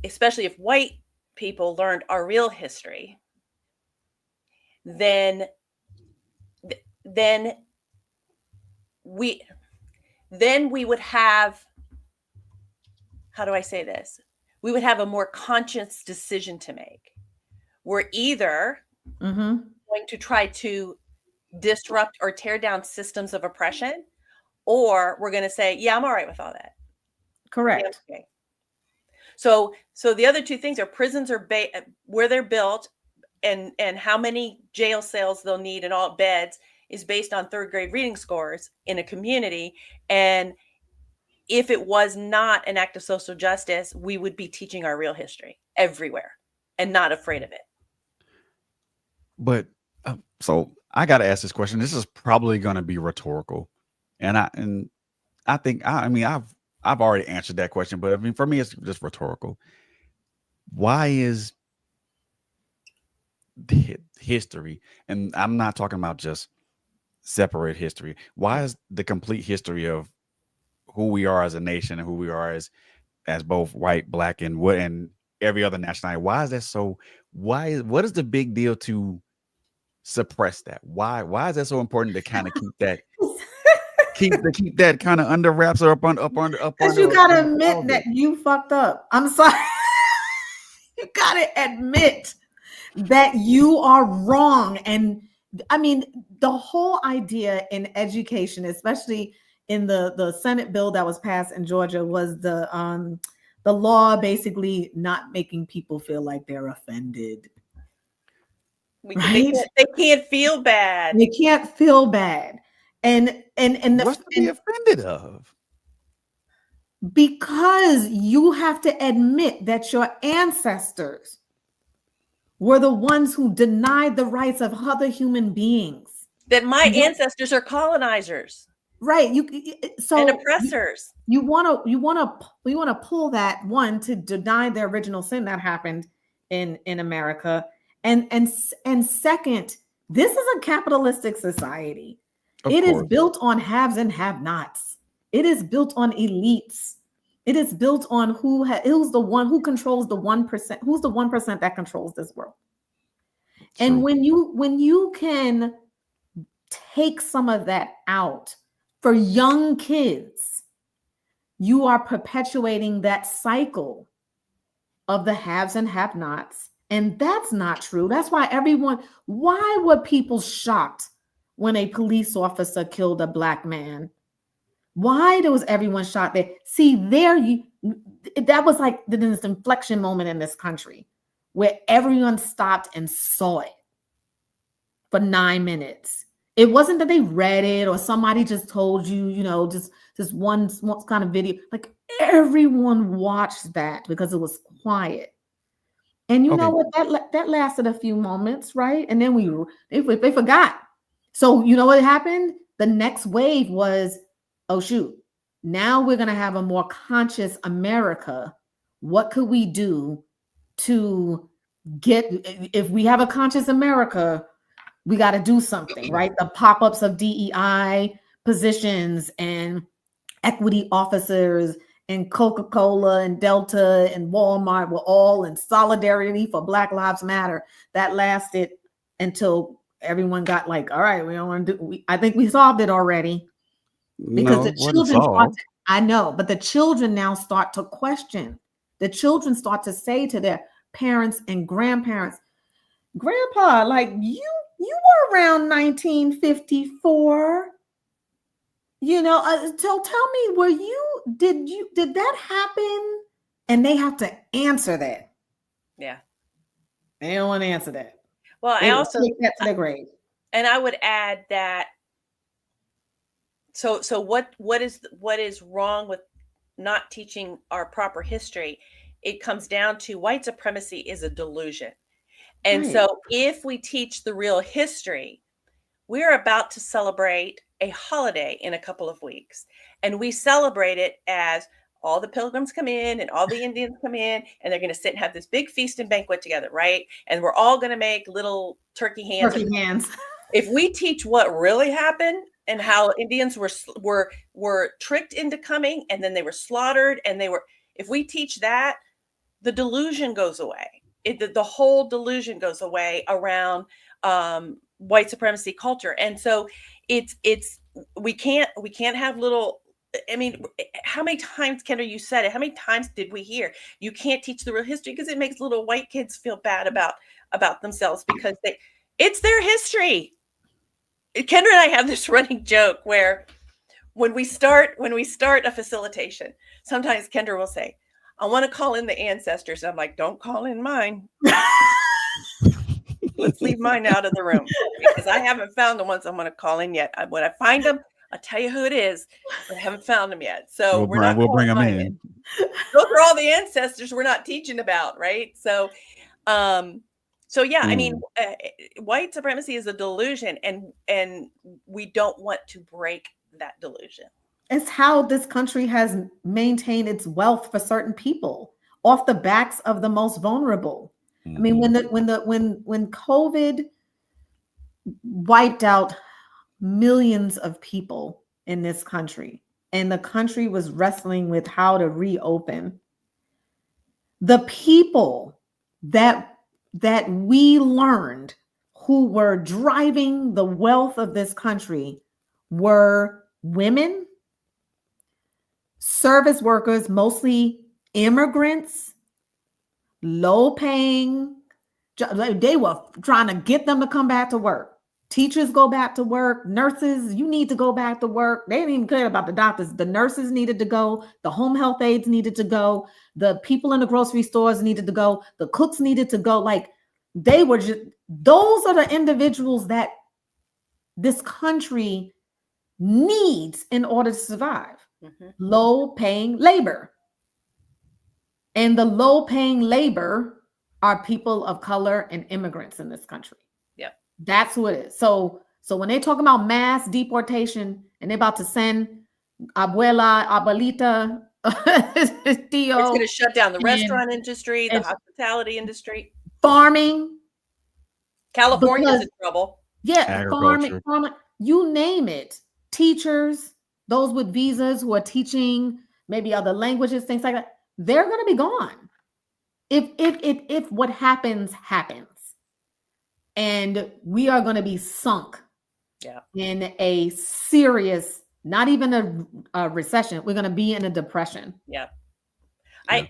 especially if white people learned our real history, then we would have, how do I say this? We would have a more conscious decision to make. We're either going to try to disrupt or tear down systems of oppression, or we're going to say, yeah, I'm all right with all that. Correct. Okay. So the other two things are prisons are where they're built and how many jail cells they'll need and all beds is based on third grade reading scores in a community. And if it was not an act of social justice, we would be teaching our real history everywhere and not afraid of it. But so I got to ask this question. This is probably going to be rhetorical, and I think I've already answered that question. But I mean, for me, it's just rhetorical. Why is the history, and I'm not talking about just separate history? Why is the complete history of who we are as a nation and who we are as both white, black, and what and every other nationality? Why is that so? What is the big deal to suppress that? Why is that so important to kind of keep that kind of under wraps or up Because under you a gotta under admit closet? that you fucked up. I'm sorry. You gotta admit that you are wrong. And I mean, the whole idea in education, especially in the Senate bill that was passed in Georgia, was the law basically not making people feel like they're offended. Right? They can't feel bad. They can't feel bad. And What's to be offended of? because you have to admit that your ancestors were the ones who denied the rights of other human beings. That my ancestors are colonizers. Right. And oppressors. You want to pull that one to deny the original sin that happened in America. And second, this is a capitalistic society. It is built on haves and have-nots. It is built on elites. It is built on who's the one who controls the 1%, who's the 1% that controls this world. True. And when you can take some of that out for young kids, you are perpetuating that cycle of the haves and have-nots. And that's not true. That's why why were people shocked when a police officer killed a black man? Why was everyone shocked there? See, that was like this inflection moment in this country where everyone stopped and saw it for 9 minutes. It wasn't that they read it or somebody just told you, just one kind of video. Like everyone watched that because it was quiet. And you know what? That lasted a few moments, right? And then they forgot. So you know what happened? The next wave was, oh shoot, now we're going to have a more conscious America. What could we do to if we have a conscious America, we got to do something, right? The pop-ups of DEI positions and equity officers and Coca-Cola and Delta and Walmart were all in solidarity for Black Lives Matter. That lasted until everyone got like, all right, we don't want to do. I think we solved it already. Because the children I know, but the children now start to question. The children start to say to their parents and grandparents, Grandpa, like you were around 1954. So tell me, did that happen? And they have to answer that. Yeah. They don't want to answer that. Well, I also take that to the grave. And I would add that. So what is wrong with not teaching our proper history? It comes down to white supremacy is a delusion. And right. So if we teach the real history, we're about to celebrate a holiday in a couple of weeks. And we celebrate it as all the pilgrims come in and all the Indians come in and they're going to sit and have this big feast and banquet together, right? And we're all going to make little turkey hands. If we teach what really happened and how Indians were tricked into coming and then they were slaughtered if we teach that, the delusion goes away. The whole delusion goes away around white supremacy culture. And so we can't have little, I mean, how many times, Kendra, you said it, how many times did we hear you can't teach the real history because it makes little white kids feel bad about themselves because it's their history. Kendra and I have this running joke where when we start a facilitation, sometimes Kendra will say, I want to call in the ancestors. I'm like, don't call in mine. Let's leave mine out of the room because I haven't found the ones I'm going to call in yet. When I find them, I'll tell you who it is, but I haven't found them yet. So we'll bring them in. Those are all the ancestors we're not teaching about, right? So yeah, I mean, white supremacy is a delusion, and we don't want to break that delusion. It's how this country has maintained its wealth for certain people off the backs of the most vulnerable. Mm-hmm. I mean, when COVID wiped out millions of people in this country, and the country was wrestling with how to reopen, the people that we learned who were driving the wealth of this country were women, service workers, mostly immigrants, low paying. They were trying to get them to come back to work. Teachers go back to work. Nurses, you need to go back to work. They didn't even care about the doctors. The nurses needed to go. The home health aides needed to go. The people in the grocery stores needed to go. The cooks needed to go. Like, they were just, those are the individuals that this country needs in order to survive. Low paying labor. And the low paying labor are people of color and immigrants in this country. Yep. That's who it is. So when they talk about mass deportation and they're about to send abuela, abuelita, tío, it's going to shut down the restaurant industry, the hospitality industry. Farming. California's in trouble. Yeah, farming, you name it. Teachers, those with visas who are teaching maybe other languages, things like that, they're going to be gone. If what happens, and we are going to be sunk in a serious, not even a recession, we're going to be in a depression. Yeah. I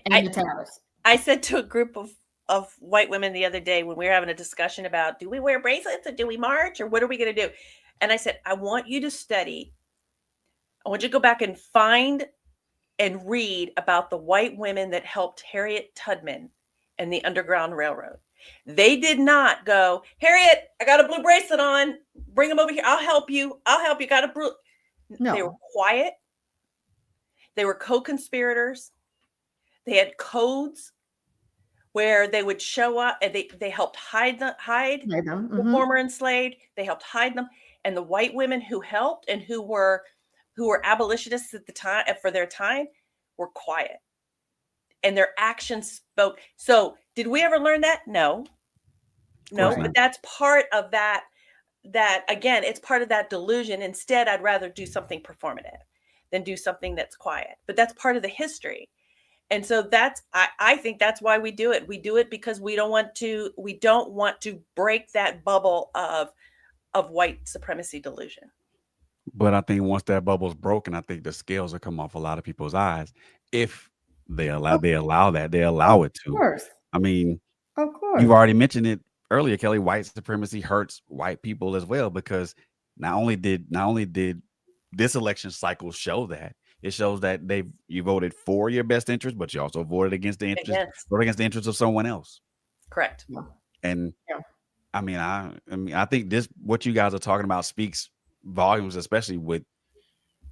said to a group of white women the other day when we were having a discussion about, do we wear bracelets or do we march or what are we going to do? And I said, I want you to study. I want you to go back and find and read about the white women that helped Harriet Tubman and the Underground Railroad. They did not go, Harriet, I got a blue bracelet on. Bring them over here. I'll help you. Got a blue. No. They were quiet. They were co-conspirators. They had codes where they would show up and they helped hide the former enslaved. They helped hide them. And the white women who helped and who were abolitionists at the time for their time were quiet. And their actions spoke. So did we ever learn that? No, but that's part of that again, it's part of that delusion. Instead, I'd rather do something performative than do something that's quiet, but that's part of the history. And so I think that's why we do it. We do it because we don't want to break that bubble of white supremacy delusion. But I think once that bubble's broken, I think the scales will come off a lot of people's eyes if they allow it to. Of course. I mean, of course. You've already mentioned it earlier, Kelly. White supremacy hurts white people as well, because not only did this election cycle show that, it shows that you voted for your best interest, but you also voted against the interest of someone else. Correct. Yeah. And I mean, I think this, what you guys are talking about, speaks volumes, especially with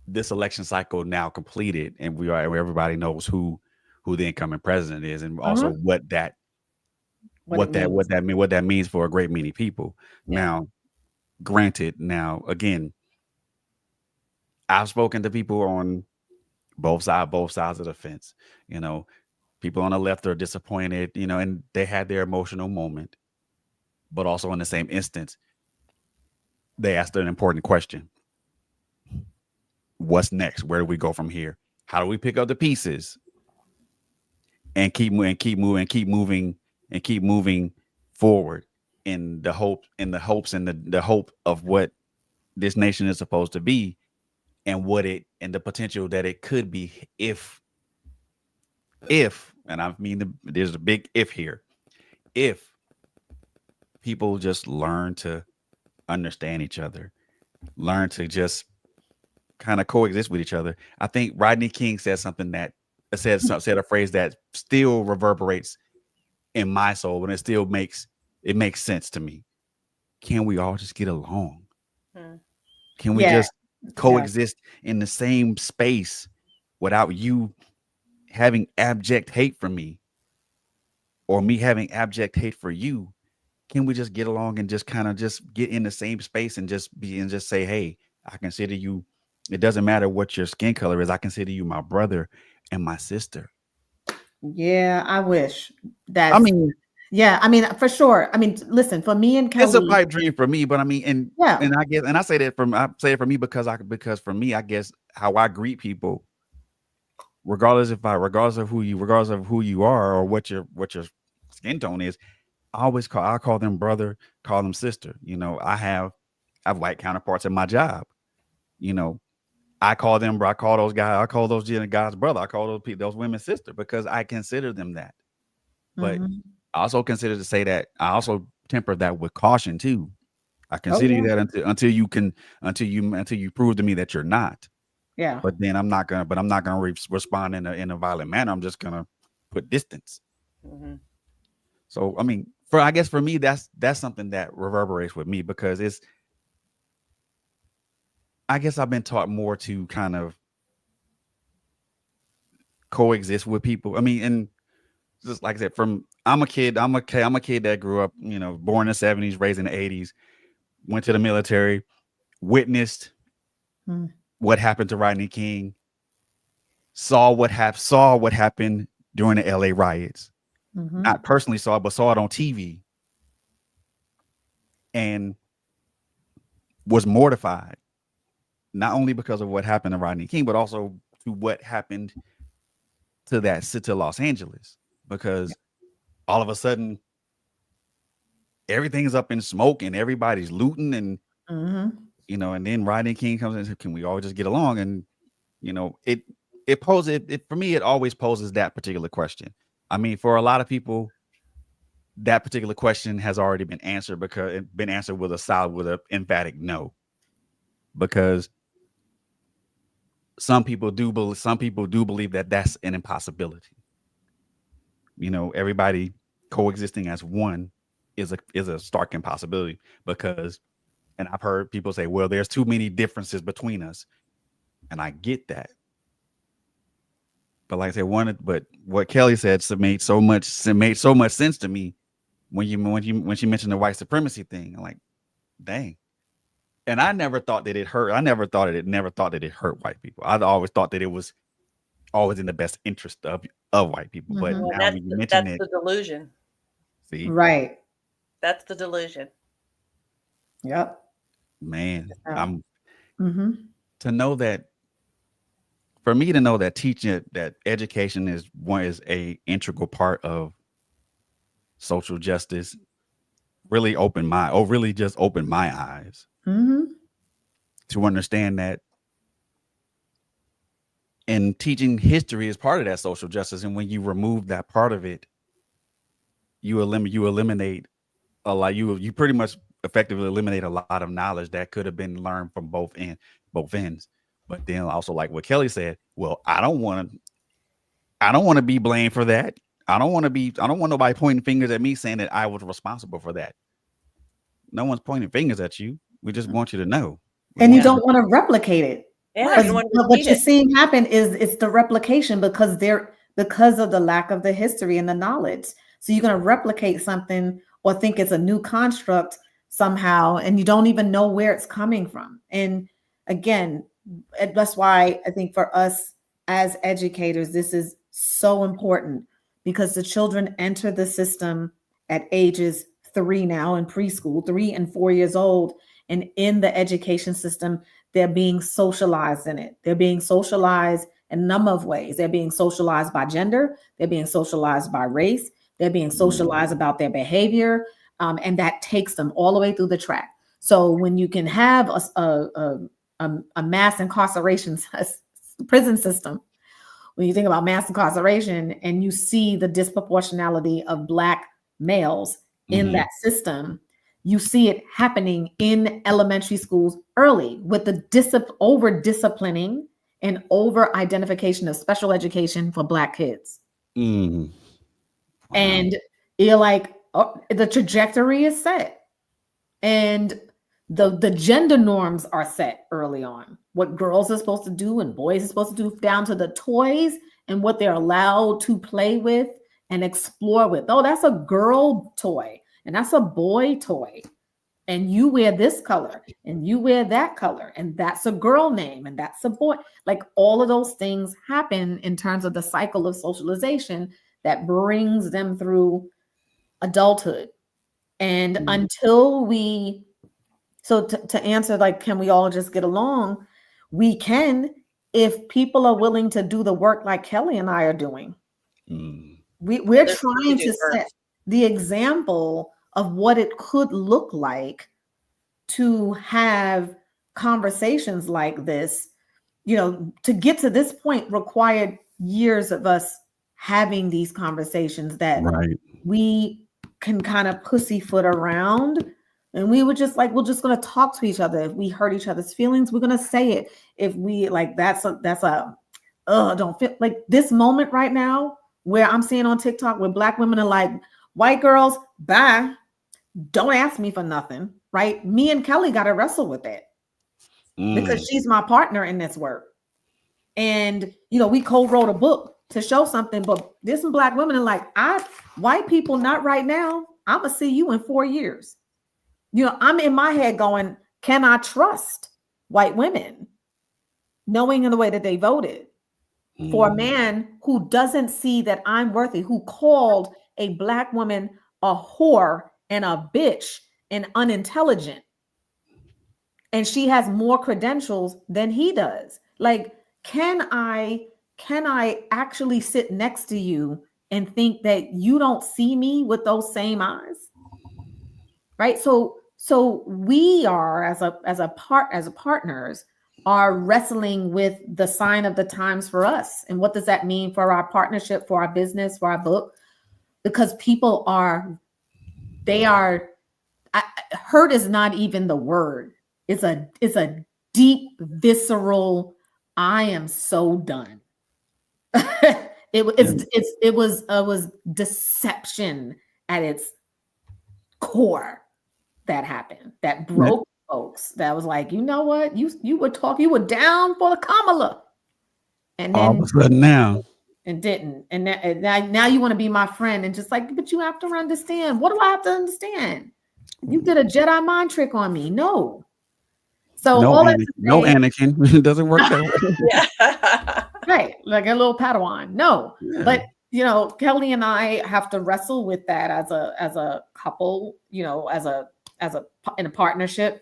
this election cycle now completed, and everybody knows who the incoming president is, and also what that means for a great many people. Yeah. Now, granted, again, I've spoken to people on both sides of the fence. You know, people on the left are disappointed, and they had their emotional moment, but also in the same instance, they asked an important question. What's next? Where do we go from here? How do we pick up the pieces and keep moving forward in the hope of what this nation is supposed to be, and the potential that it could be if, and I mean, there's a big if here, if people just learn to understand each other, learn to just kind of coexist with each other. I think Rodney King said something that said a phrase that still reverberates in my soul, and it still makes sense to me. Can we all just get along? Can we just coexist in the same space without you having abject hate for me or me having abject hate for you? Can we just get along and just kind of just get in the same space and just say, hey, I consider you, it doesn't matter what your skin color is, I consider you my brother and my sister. Yeah, I wish Yeah, I mean, for sure. I mean, listen, for me and It's a Kelly, pipe dream for me, but I mean, yeah. and I say that for me because for me, I guess how I greet people, regardless of who you are or what your skin tone is, I call them brother, call them sister. You know, I have white counterparts in my job. You know, I call those guys, I call those guys brother, I call those women sister because I consider them that. But Mhm. I also consider to say that I also temper that with caution too. I Oh consider yeah, you that until you prove to me that you're not. yeah. But I'm not gonna respond in a violent manner. I'm just gonna put distance. Hmm. So I mean, for I guess for me, that's something that reverberates with me because it's I guess I've been taught more to kind of coexist with people. I mean, and just like I said, from I'm a kid that grew up, you know, born in the 70s, raised in the 80s, went to the military, witnessed Mm, what happened to Rodney King, saw what happened during the LA riots. mhm. Not personally saw it, but saw it on TV and was mortified, not only because of what happened to Rodney King, but also to what happened to Los Angeles. Because all of a sudden everything's up in smoke and everybody's looting and Mhm. you know, and then Rodney King comes in and says, can we all just get along? And you know, it poses it for me, it always poses that particular question. I mean, for a lot of people, that particular question has already been answered because it been answered with a emphatic no. Because some people do believe that that's an impossibility. You know, everybody coexisting as one is a stark impossibility because and I've heard people say, well, there's too many differences between us. And I get that. But like I said, but what Kelly said made so much sense to me when she mentioned the white supremacy thing. I'm like, dang. And I never thought that it hurt. I never thought that it hurt white people. I always thought that it was always in the best interest of white people. But Mhm. Well, now when you mention that's it, the delusion. see, Right. That's the delusion. Yep. man, Yeah. I'm Mhm. to know that for me to know that teaching that education is a integral part of social justice really just opened my eyes Mhm. to understand that and teaching history is part of that social justice. And when you remove that part of it, you eliminate a lot. You pretty much effectively eliminate a lot of knowledge that could have been learned from both ends. But then also like what Kelly said, well, I don't want to be blamed for that. I don't want nobody pointing fingers at me saying that I was responsible for that. No one's pointing fingers at you. We just want you to know. We And you want you Yeah. to don't want to replicate it. Yeah. You Because don't want to what repeat you're it. seeing happen is it's the replication because of the lack of the history and the knowledge. So you're going to replicate something or think it's a new construct somehow, and you don't even know where it's coming from. And again, that's why I think for us as educators, this is so important because the children enter the system at ages 3 now in preschool, 3 and 4 years old, and in the education system they're being socialized in it. They're being socialized in a number of ways. They're being socialized by gender. They're being socialized by race. They're being socialized about their behavior. And that takes them all the way through the track. So when you can have a mass incarceration prison system, when you think about mass incarceration and you see the disproportionality of Black males in Mhm. that system, you see it happening in elementary schools early with the over disciplining and over identification of special education for Black kids. Mhm. Wow. And you're like, oh, the trajectory is set. And the gender norms are set early on. What girls are supposed to do and boys are supposed to do, down to the toys and what they're allowed to play with and explore with. Oh, that's a girl toy and that's a boy toy. And you wear this color and you wear that color and that's a girl name and that's a boy. Like all of those things happen in terms of the cycle of socialization that brings them through adulthood. And until we, so to answer, like, can we all just get along? We can, if people are willing to do the work like Kelly and I are doing. We're There's work to trying do to set first. the example of what it could look like to have conversations like this. To get to this point required years of us having these conversations that Right. we can kind of pussyfoot around. And we were just like, we're just going to talk to each other. If we hurt each other's feelings, we're going to say it. If we like, don't feel like this moment right now where I'm seeing on TikTok where Black women are like, white girls, bye. Don't ask me for nothing. Right. Me and Kelly got to wrestle with that because she's my partner in this work. And, we co-wrote a book to show something, but there's some Black women are like, white people, not right now. I'm going to see you in 4 years. I'm in my head going, can I trust white women knowing in the way that they voted for a man who doesn't see that I'm worthy, who called a Black woman a whore and a bitch and unintelligent. And she has more credentials than he does. Like, can I actually sit next to you and think that you don't see me with those same eyes? Right? So we are as partners are wrestling with the sign of the times for us. And what does that mean for our partnership, for our business, for our book? Because people hurt is not even the word. It's a deep, visceral, I am so done. It was deception at its core that happened, that broke folks. That was like, you know what? You were down for the Kamala, and then all of a sudden now, and didn't, and now you want to be my friend, and just like, but you have to understand. What do I have to understand? You did a Jedi mind trick on me. No. So no, all Anakin, it doesn't work that way. Yeah. Right, like a little Padawan. No, Yeah. but Kelly and I have to wrestle with that as a couple. In a partnership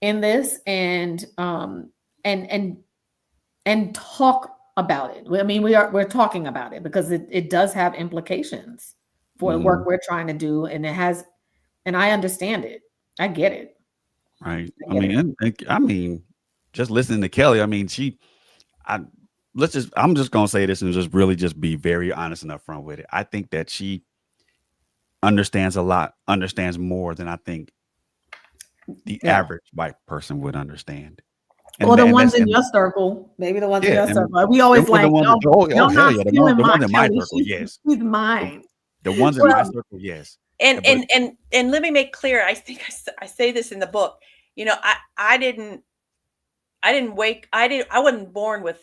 in this, and talk about it. I mean, we're talking about it because it does have implications for the work we're trying to do, and it has. And I understand it. I get it. Right. I mean, just listening to Kelly, I mean, I'm just gonna say this and just really just be very honest and upfront with it. I think that she understands more than I think the average white person would understand. Or the ones in your circle, maybe the ones in your circle. We always like, the not stealing the my ones in my Kelly. circle, yes. She's mine. The ones in my circle, yes. And let me make clear. I think I say this in the book. I wasn't born with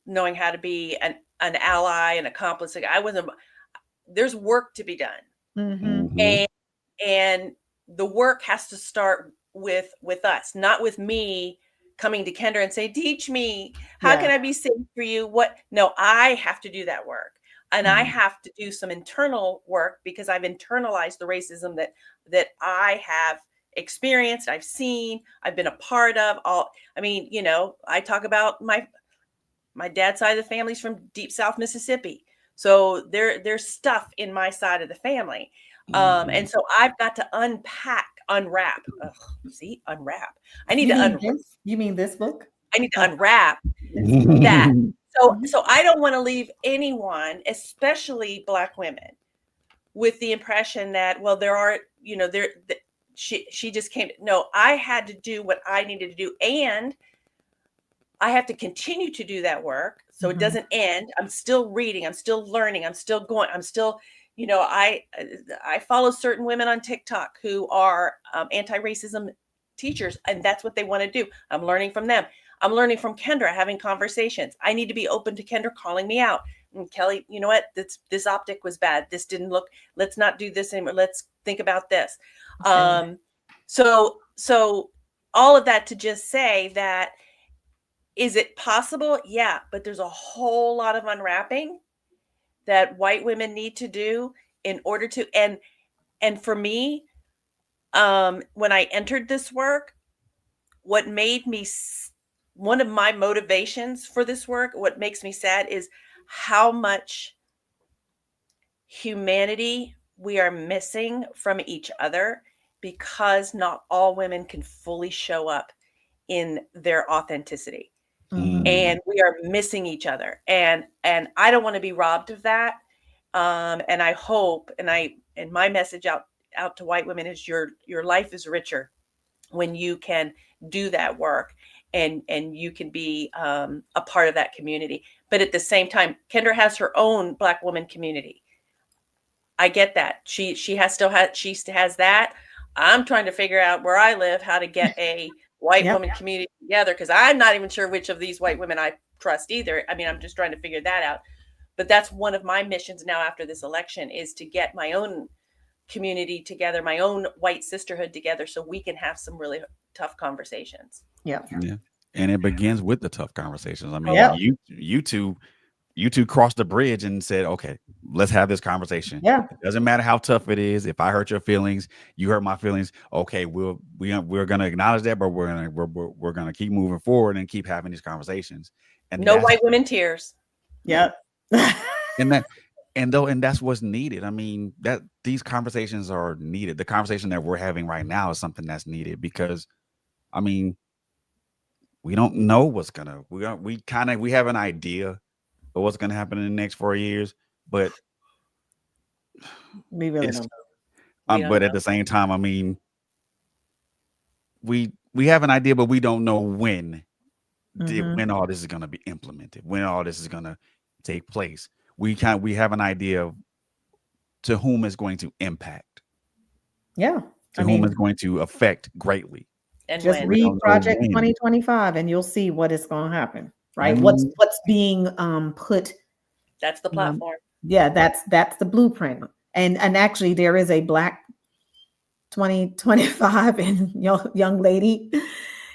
knowing how to be an ally, an accomplice. There's work to be done. Mm-hmm. And the work has to start with us, not with me coming to Kendra and say, teach me, how can I be safe for you? No, I have to do that work. And I have to do some internal work because I've internalized the racism that I have experienced, I've seen, I've been a part of. I talk about my dad's side of the family's from deep South Mississippi. So there's stuff in my side of the family. And so I've got to unwrap. Unwrap. I need to unwrap. You mean this book? I need to unwrap that. So I don't want to leave anyone, especially Black women, with the impression that, well, she just came. No, I had to do what I needed to do. And I have to continue to do that work. So it doesn't end. I'm still reading. I'm still learning. I'm still going. I'm still, I follow certain women on TikTok who are anti-racism teachers, and that's what they want to do. I'm learning from them. I'm learning from Kendra, having conversations. I need to be open to Kendra calling me out. And Kelly, you know what? This optic was bad. This didn't look, let's not do this anymore. Let's think about this. Okay. So all of that to just say that, is it possible? Yeah, but there's a whole lot of unwrapping that white women need to do in order to, and And for me, when I entered this work, what made me one of my motivations for this work, what makes me sad, is how much humanity we are missing from each other, because not all women can fully show up in their authenticity, and we are missing each other, and I don't want to be robbed of that. And I hope, and my message out to white women is, your life is richer when you can do that work, and you can be a part of that community. But at the same time, Kendra has her own Black woman community. I get that. She has that. I'm trying to figure out where I live how to get a white Yep. woman community together, because I'm not even sure which of these white women I trust either. I mean, I'm just trying to figure that out. But that's one of my missions now after this election, is to get my own community together, my own white sisterhood together, so we can have some really tough conversations. Yeah. Yeah. And it begins with the tough conversations. I mean, Yep. you two crossed the bridge and said, okay, let's have this conversation. Yeah. It doesn't matter how tough it is. If I hurt your feelings, you hurt my feelings. Okay, we're going to acknowledge that, but we're going to keep moving forward and keep having these conversations. And No white women tears. Yep. And that's what's needed. I mean, that these conversations are needed. The conversation that we're having right now is something that's needed, because I mean, we don't know what's gonna, we have an idea of what's gonna happen in the next 4 years, but We really it's don't know. but at the same time, I mean, we have an idea, but we don't know when when all this is gonna be implemented, when all this is gonna take place. We have an idea of to whom it's going to impact, Yeah. to whom it's going to affect greatly. And Just when. read know Project when. 2025 and you'll see what is going to happen, right? Mhm. What's being put. That's the platform. Yeah, that's the blueprint. And actually there is a Black 2025, and young lady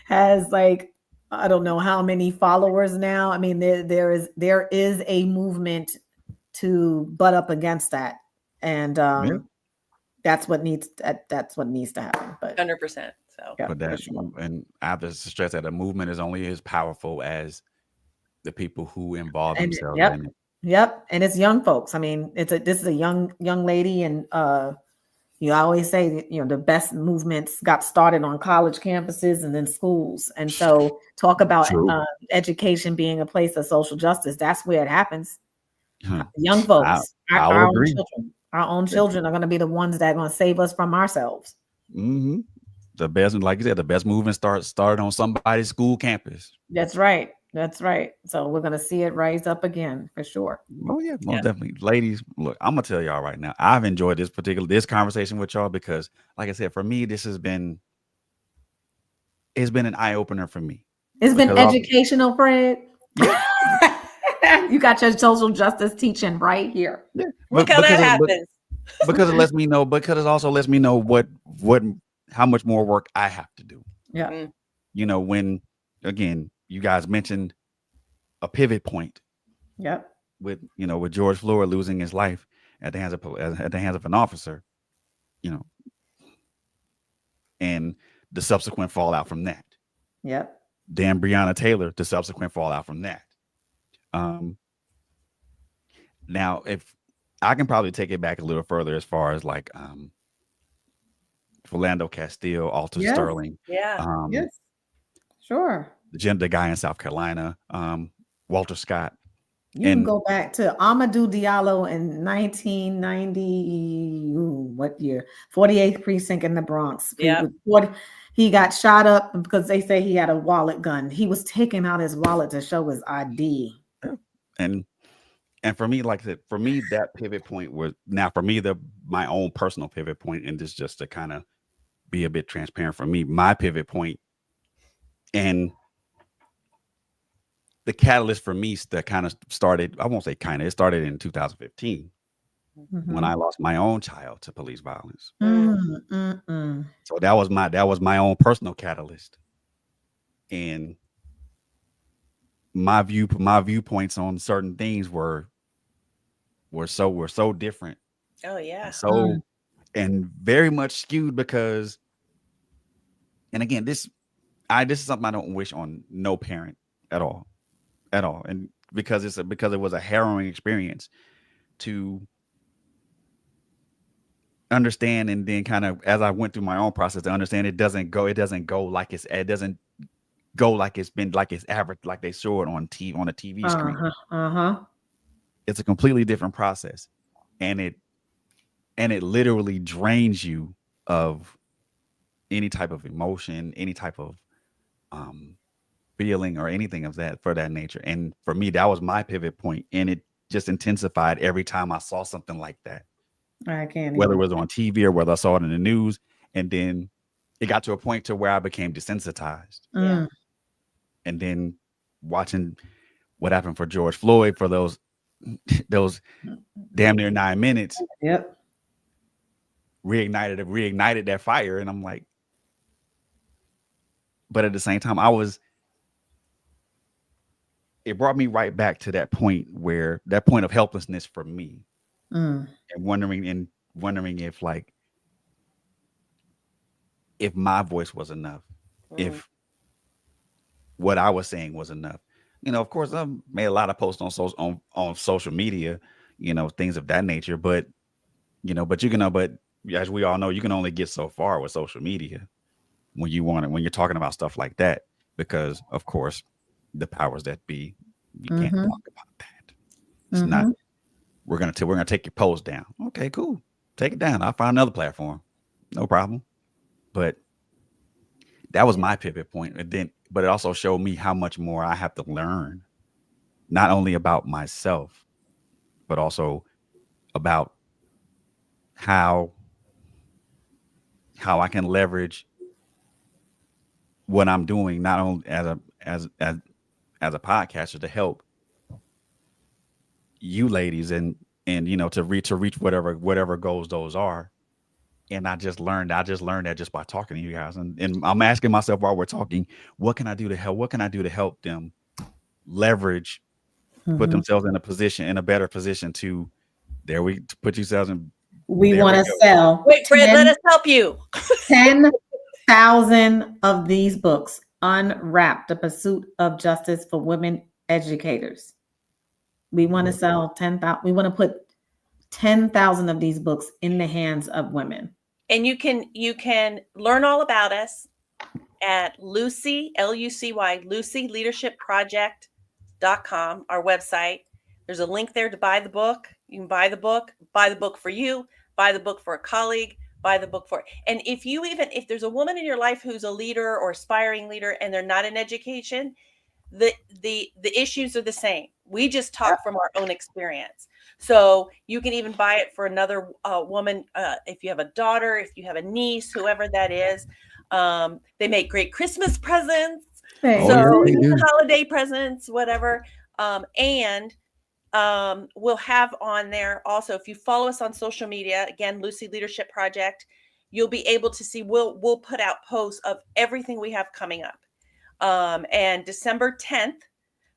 has, like, I don't know how many followers now. I mean, there is a movement to butt up against that. And that's what needs to happen. But 100%. So yeah, But for that, sure. and I have to stress that a movement is only as powerful as the people who involve And themselves yep. in it. Yep. And it's young folks. I mean, this is a young lady, and you always say that, the best movements got started on college campuses and then schools. And so talk about True. education being a place of social justice. That's where it happens. Huh. Young folks, I our will own agree. children, our own children are going to be the ones that are going to save us from ourselves. Mm-hmm. The best, like you said, the best movement started on somebody's school campus. That's right. That's right. So we're going to see it rise up again for sure. Oh yeah, most definitely. Ladies, look, I'm gonna tell y'all right now, I've enjoyed this conversation with y'all, because like I said, for me, it's been an eye opener for me. It's been Because educational, Fred. You got your social justice teaching right here. look how that happens. Because it lets me know, because it also lets me know how much more work I have to do. Yeah. When, again, you guys mentioned a pivot point. Yep. With George Floyd losing his life at the hands of an officer, and the subsequent fallout from that. Yep. Dan Breonna Taylor, the subsequent fallout from that. Now, if I can probably take it back a little further, as far as like Philando Castile, Alton Sterling, Yeah. Yes. Sure. the guy in South Carolina, Walter Scott. You can go back to Amadou Diallo in 1990. What year? 48th precinct in the Bronx. Yeah. He got shot up because they say he had a wallet gun. He was taking out his wallet to show his ID. And for me, like I said, for me, that pivot point was, now for me, my own personal pivot point, and this just to kind of be a bit transparent for me, my pivot point and the catalyst for me that kind of started, I won't say kind of, it started in 2015 when I lost my own child to police violence. So that was my own personal catalyst. And my viewpoints on certain things were so different. Oh yeah. So and very much skewed because, and again, this is something I don't wish on no parent at all, and because because it was a harrowing experience to understand, and then kind of as I went through my own process to understand it doesn't go like it doesn't go like it's been like it's average like they show it on a TV screen. It's a completely different process, and it literally drains you of any type of emotion, any type of um feeling or anything of that for that nature. And for me, that was my pivot point, and it just intensified every time I saw something like that, I can't whether it even. was on TV or whether I saw it in the news. And then it got to a point to where I became desensitized. Mm. And then watching what happened for George Floyd for those damn near 9 minutes Yep. reignited that fire. And I'm like, but at the same time, it brought me right back to that point of helplessness for me, Mm. and wondering if if my voice was enough, if what I was saying was enough. Of course, I've made a lot of posts on social media, things of that nature. But but as we all know, you can only get so far with social media when you're talking about stuff like that, because of course the powers that be, you can't talk about that. It's not. We're gonna take your post down. Okay, cool. Take it down. I'll find another platform. No problem. But that was my pivot point. But it also showed me how much more I have to learn, not only about myself, but also about how I can leverage what I'm doing, not only as a podcaster, to help you ladies, and to reach whatever goals those are. And I just learned that just by talking to you guys, and I'm asking myself while we're talking, what can I do to help them leverage, put themselves in a better position to put yourselves in. We There want we to go. sell Wait, Fred, let us help you. 10,000 of these books. Unwrapped: The Pursuit of Justice for Women Educators. We want to sell 10,000. We want to put 10,000 of these books in the hands of women. And you can learn all about us at Lucy, Lucy, LucyLeadershipProject.com, our website. There's a link there to buy the book. You can buy the book for you, buy the book for a colleague, buy the book for, and if there's a woman in your life who's a leader or aspiring leader and they're not in education, the issues are the same. We just talk from our own experience. So you can even buy it for another woman. If you have a daughter, if you have a niece, whoever that is, they make great Christmas presents. So even holiday presents, whatever. And we'll have on there also, if you follow us on social media, again, Lucy Leadership Project, you'll be able to see, we'll put out posts of everything we have coming up. And December 10th,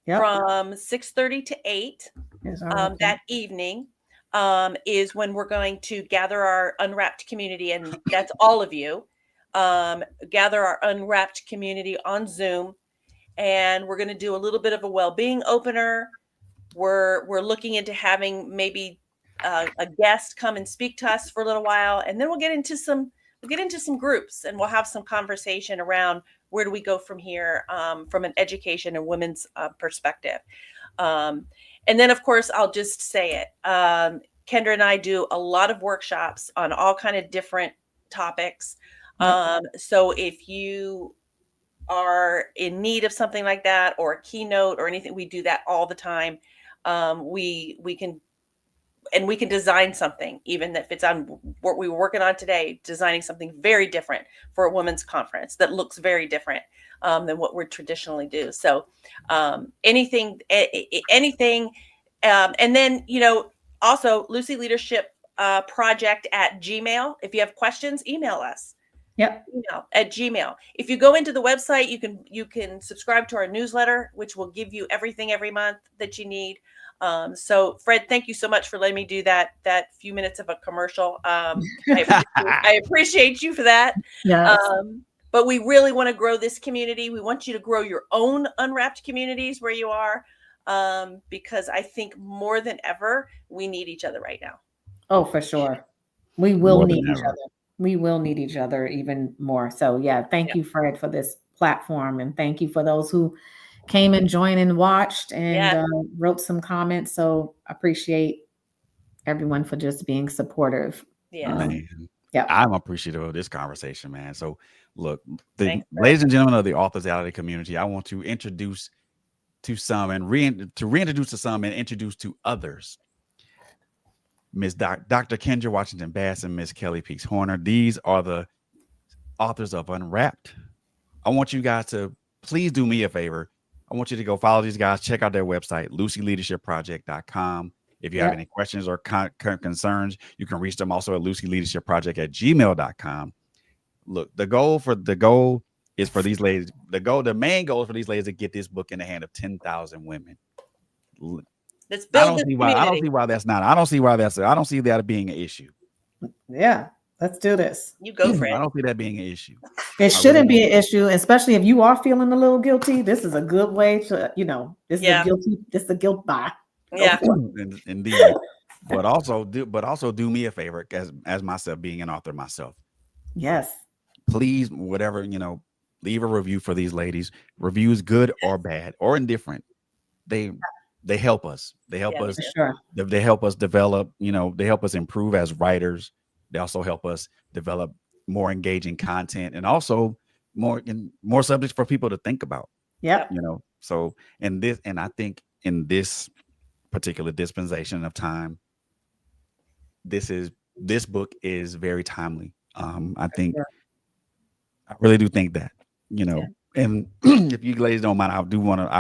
from 6:30 to 8 that evening is when we're going to gather our Unwrapped community, and that's all of you. Gather our Unwrapped community on Zoom, and we're going to do a little bit of a well-being opener. We're looking into having maybe a guest come and speak to us for a little while, and then we'll get into some groups, and we'll have some conversation around where do we go from here, from an education and women's perspective. And then, of course, I'll just say it. Kendra and I do a lot of workshops on all kind of different topics. So if you are in need of something like that, or a keynote or anything, we do that all the time. We can design something, even if it's on what we were working on today, designing something very different for a women's conference that looks very different than what we traditionally do. So anything. And then, also Lucy Leadership Project at Gmail. If you have questions, email us. Yep. at Gmail. If you go into the website, you can subscribe to our newsletter, which will give you everything every month that you need. So Fred, thank you so much for letting me do that few minutes of a commercial. I appreciate you for that. Yes. But we really want to grow this community. We want you to grow your own Unwrapped communities where you are, because I think more than ever, we need each other right now. Oh, for sure. We will More than need each ever. other. We will need each other even more. So yeah, thank you, Fred, for this platform. And thank you for those who came and joined and watched and Yeah. wrote some comments. So appreciate everyone for just being supportive. Yeah. Man, Yeah. I'm appreciative of this conversation, man. So, look, Thanks, Fred. ladies and gentlemen of the authorsality community, I want to introduce to some and reintroduce to some and introduce to others Dr. Kendra Washington Bass and Miss Kelly Peaks Horner. These are the authors of Unwrapped. I want you guys to please do me a favor. I want you to go follow these guys. Check out their website, LucyLeadershipProject.com. If you have any questions or concerns, you can reach them also at LucyLeadershipProject@gmail.com. Look, the goal is for these ladies. The main goal is for these ladies to get this book in the hand of 10,000 women. Let's I build don't this see why. I don't community. see why that's not. I don't see why that's. I don't see that being an issue. Yeah. Let's do this. You go, Fred. I don't see that being an issue. It shouldn't be an issue, especially if you are feeling a little guilty. This is a good way to, this is a guilt buy. Yeah. Indeed. But also do me a favor as myself being an author myself. Yes. Please, whatever, leave a review for these ladies. Reviews, good or bad or indifferent. They help us. They help us. Sure. They help us develop, they help us improve as writers. They also help us develop more engaging content and also more subjects for people to think about. Yep. So and I think in this particular dispensation of time, this book is very timely. I think I really do think that, and if you ladies don't mind, I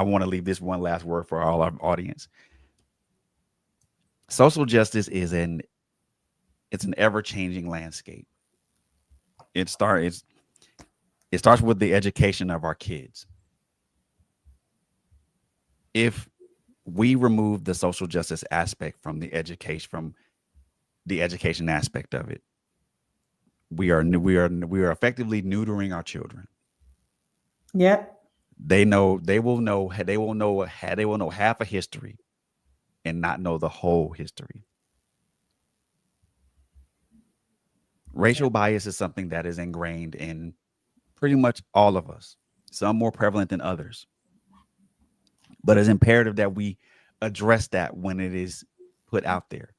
want to leave this one last word for all our audience. Social justice is an ever-changing landscape. It starts with the education of our kids. If we remove the social justice aspect from the education aspect of it, we are effectively neutering our children. Yep. They will know half a history and not know the whole history. Racial bias is something that is ingrained in pretty much all of us, some more prevalent than others. But it's imperative that we address that when it is put out there.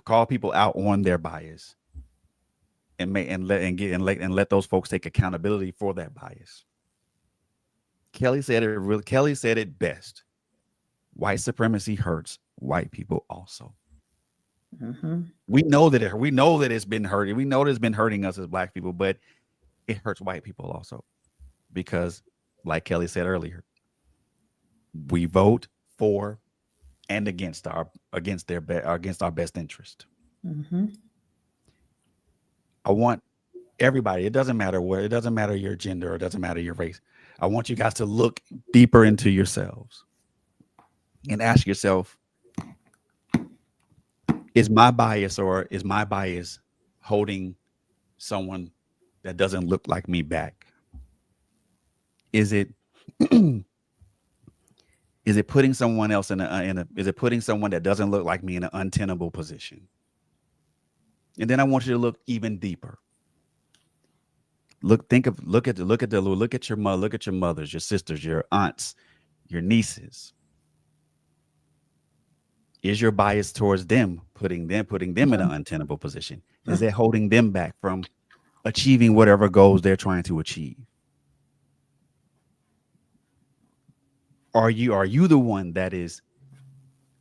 Call people out on their bias and let those folks take accountability for that bias. Kelly said it best. White supremacy hurts white people also. Mm-hmm. We know that it's been hurting. We know that it's been hurting us as Black people, but it hurts white people also, because, like Kelly said earlier, we vote for and against our best interest. Mm-hmm. I want everybody. It doesn't matter your gender, or it doesn't matter your race. I want you guys to look deeper into yourselves and ask yourself, is my bias holding someone that doesn't look like me back? Is it putting someone else is it putting someone that doesn't look like me in an untenable position? And then I want you to look even deeper. Look at your mothers, your sisters, your aunts, your nieces. Is your bias towards them putting them in an untenable position? Is it holding them back from achieving whatever goals they're trying to achieve? Are you the one that is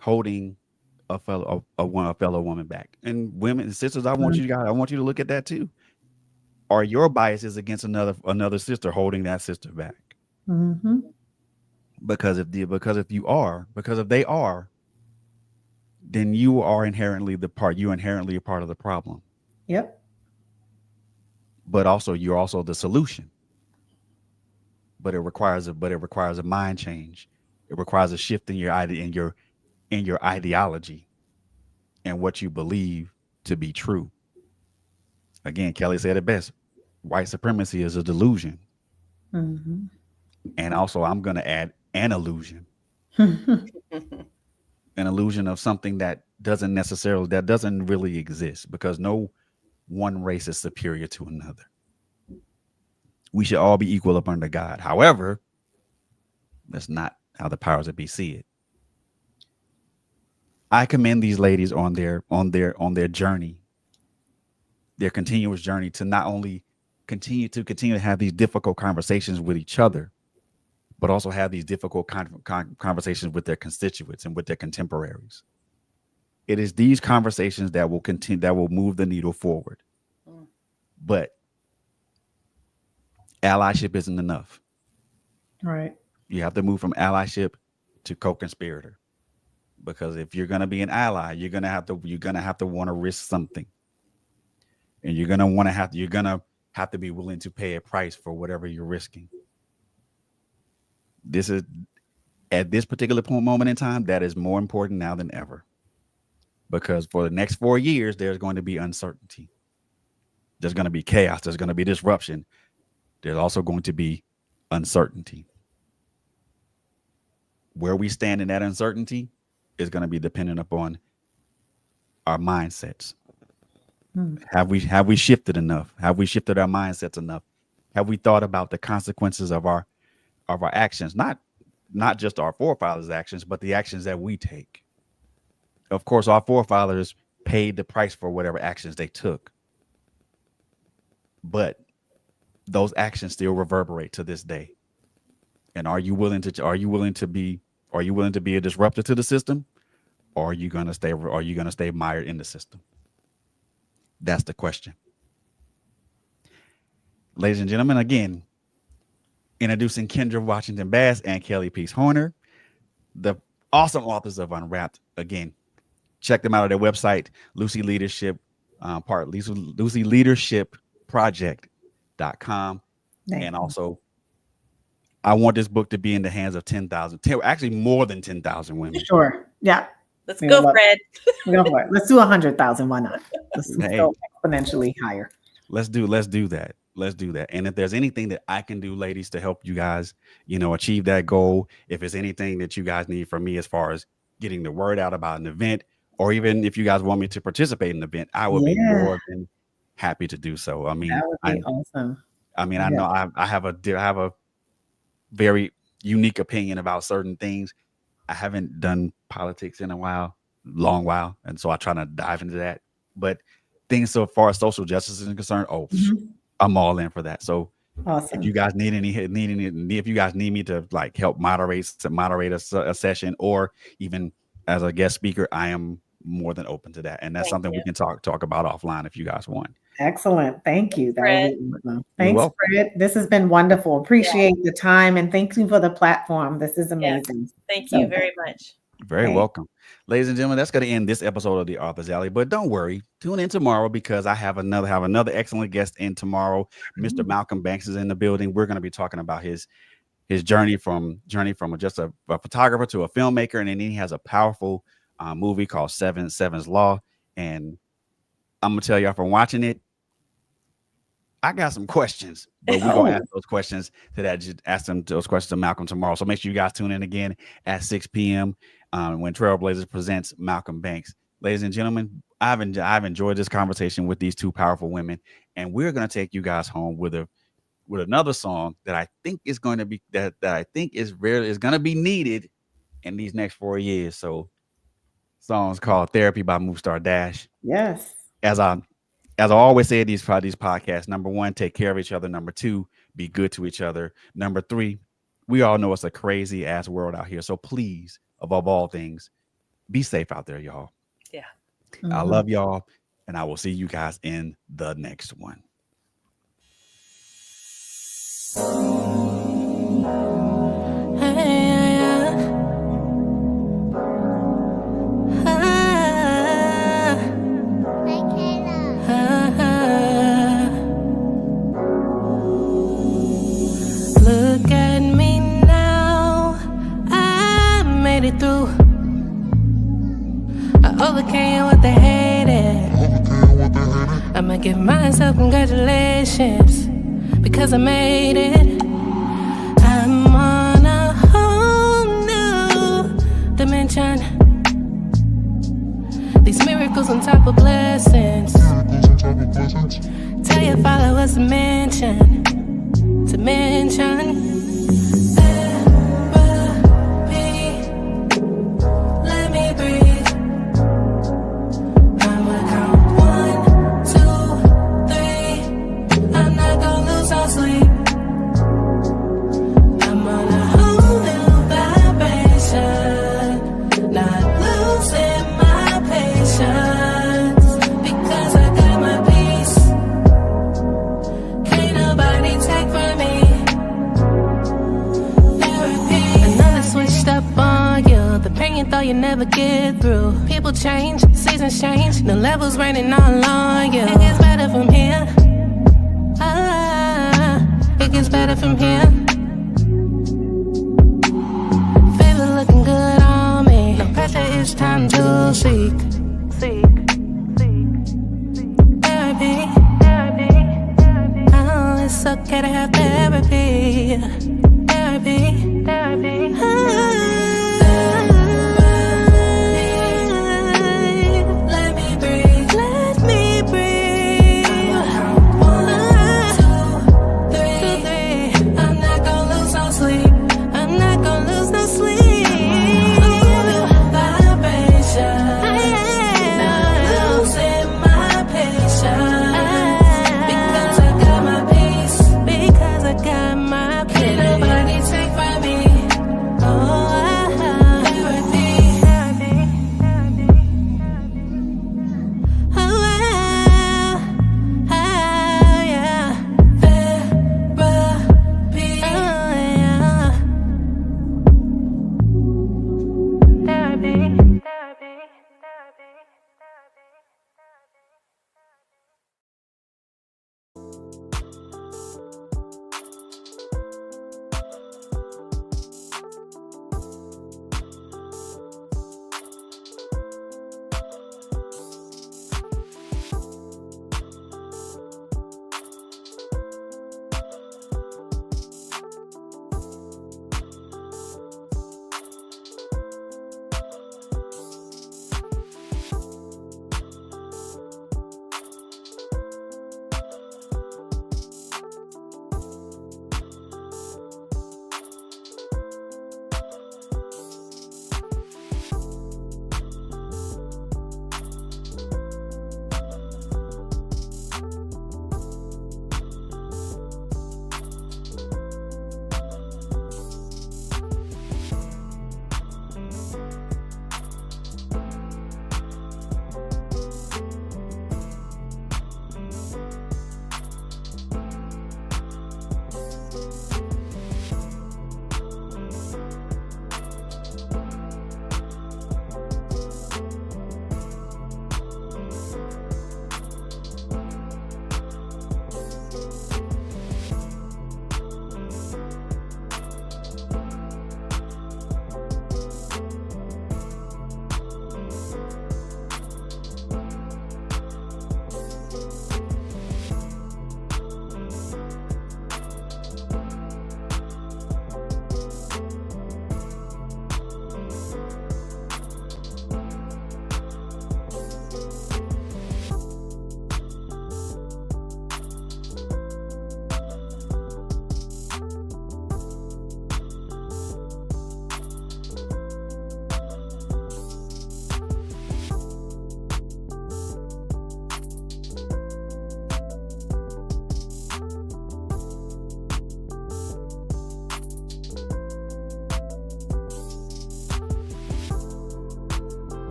holding a fellow woman back? And women and sisters, I want you to look at that too. Are your biases against another sister holding that sister back? Mm-hmm. Because if they are, then you are inherently a part of the problem. Yep. but also you're also the solution. But it requires a mind change. It requires a shift in your ideology and what you believe to be true. Again, Kelly said it best. White supremacy is a delusion. Mhm. And also I'm gonna add an illusion. An illusion of something that doesn't really exist, because no one race is superior to another. We should all be equal up under God. However, that's not how the powers that be see it. I commend these ladies on their journey, their continuous journey to not only continue to have these difficult conversations with each other, but also have these difficult conversations with their constituents and with their contemporaries. It is these conversations that will move the needle forward. Mm. But allyship isn't enough. Right. You have to move from allyship to co-conspirator. Because if you're gonna be an ally, you're gonna have to want to risk something. And you're gonna have to be willing to pay a price for whatever you're risking. This is At this particular moment in time, that is more important now than ever. Because for the next 4 years, there's going to be uncertainty. There's going to be chaos. There's going to be disruption. There's also going to be uncertainty. Where we stand in that uncertainty is going to be dependent upon our mindsets. Have we shifted enough? Have we shifted our mindsets enough? Have we thought about the consequences of our actions? Not just our forefathers' actions, but the actions that we take. Of course, our forefathers paid the price for whatever actions they took. But those actions still reverberate to this day. And are you willing to be a disruptor to the system? Or are you gonna stay mired in the system? That's the question. Ladies and gentlemen, again, introducing Kendra Washington Bass and Kelly Peace Horner, the awesome authors of Unwrapped. Again, check them out at their website, Lucy Leadership, Lucy Leadership Project.com. And also, I want this book to be in the hands of 10,000, actually more than 10,000 women. Sure. Yeah. Let's go, Fred. Go for it. Let's do 100,000. Why not? Let's Hey. go exponentially higher. Let's do that. Let's do that. And if there's anything that I can do, ladies, to help you guys, achieve that goal, if it's anything that you guys need from me as far as getting the word out about an event, or even if you guys want me to participate in an event, I would be more than happy to do so. I mean, That would be awesome. I know I have a very unique opinion about certain things. I haven't done politics in a long while, and so I try to dive into that. But things so far as social justice is concerned, I'm all in for that. So Awesome. if you guys if you guys need me to like help moderate a session, or even as a guest speaker, I am more than open to that. And that's something we can talk about offline if you guys want. Excellent. Thank you. Fred. Thanks, Fred. This has been wonderful. Appreciate the time, and thank you for the platform. This is amazing. Thank you very much. Very welcome. Ladies and gentlemen, that's going to end this episode of the Author's Alley. But don't worry, tune in tomorrow, because I have another excellent guest in tomorrow. Mr. Malcolm Banks is in the building. We're going to be talking about his journey from just a photographer to a filmmaker, and then he has a powerful movie called Seven's Law. And I'm gonna tell y'all, from watching it, I got some questions, but we're gonna ask those questions those questions to Malcolm tomorrow. So make sure you guys tune in again at 6 p.m. When Trailblazers presents Malcolm Banks. Ladies and gentlemen, I've enjoyed this conversation with these two powerful women, and we're gonna take you guys home with another song that I think is going to be that I think is gonna be needed in these next 4 years. So, song's called "Therapy" by Moostar Dash. Yes. As I always say at these podcasts, number one, take care of each other. Number two, be good to each other. Number three, we all know it's a crazy ass world out here. So please, above all things, be safe out there, y'all. Yeah. I love y'all, and I will see you guys in the next one. what they hated. I'ma give myself congratulations because I made it. I'm on a whole new dimension. These miracles on top of blessings. Tell your followers to mention. Let me breathe. I'ma count 1, 2, 3. I'm not gonna lose no sleep. I'm on a whole new vibration. Not losing my patience because I got my peace. Can't nobody take from me. Therapy. Another switched up on you. The pain you thought you'd never get through. People change, seasons change. New levels raining all on you. It gets better from here. It gets better from here. Favor looking good on me. No pressure, it's time to seek. Therapy. Oh, it's okay to have therapy.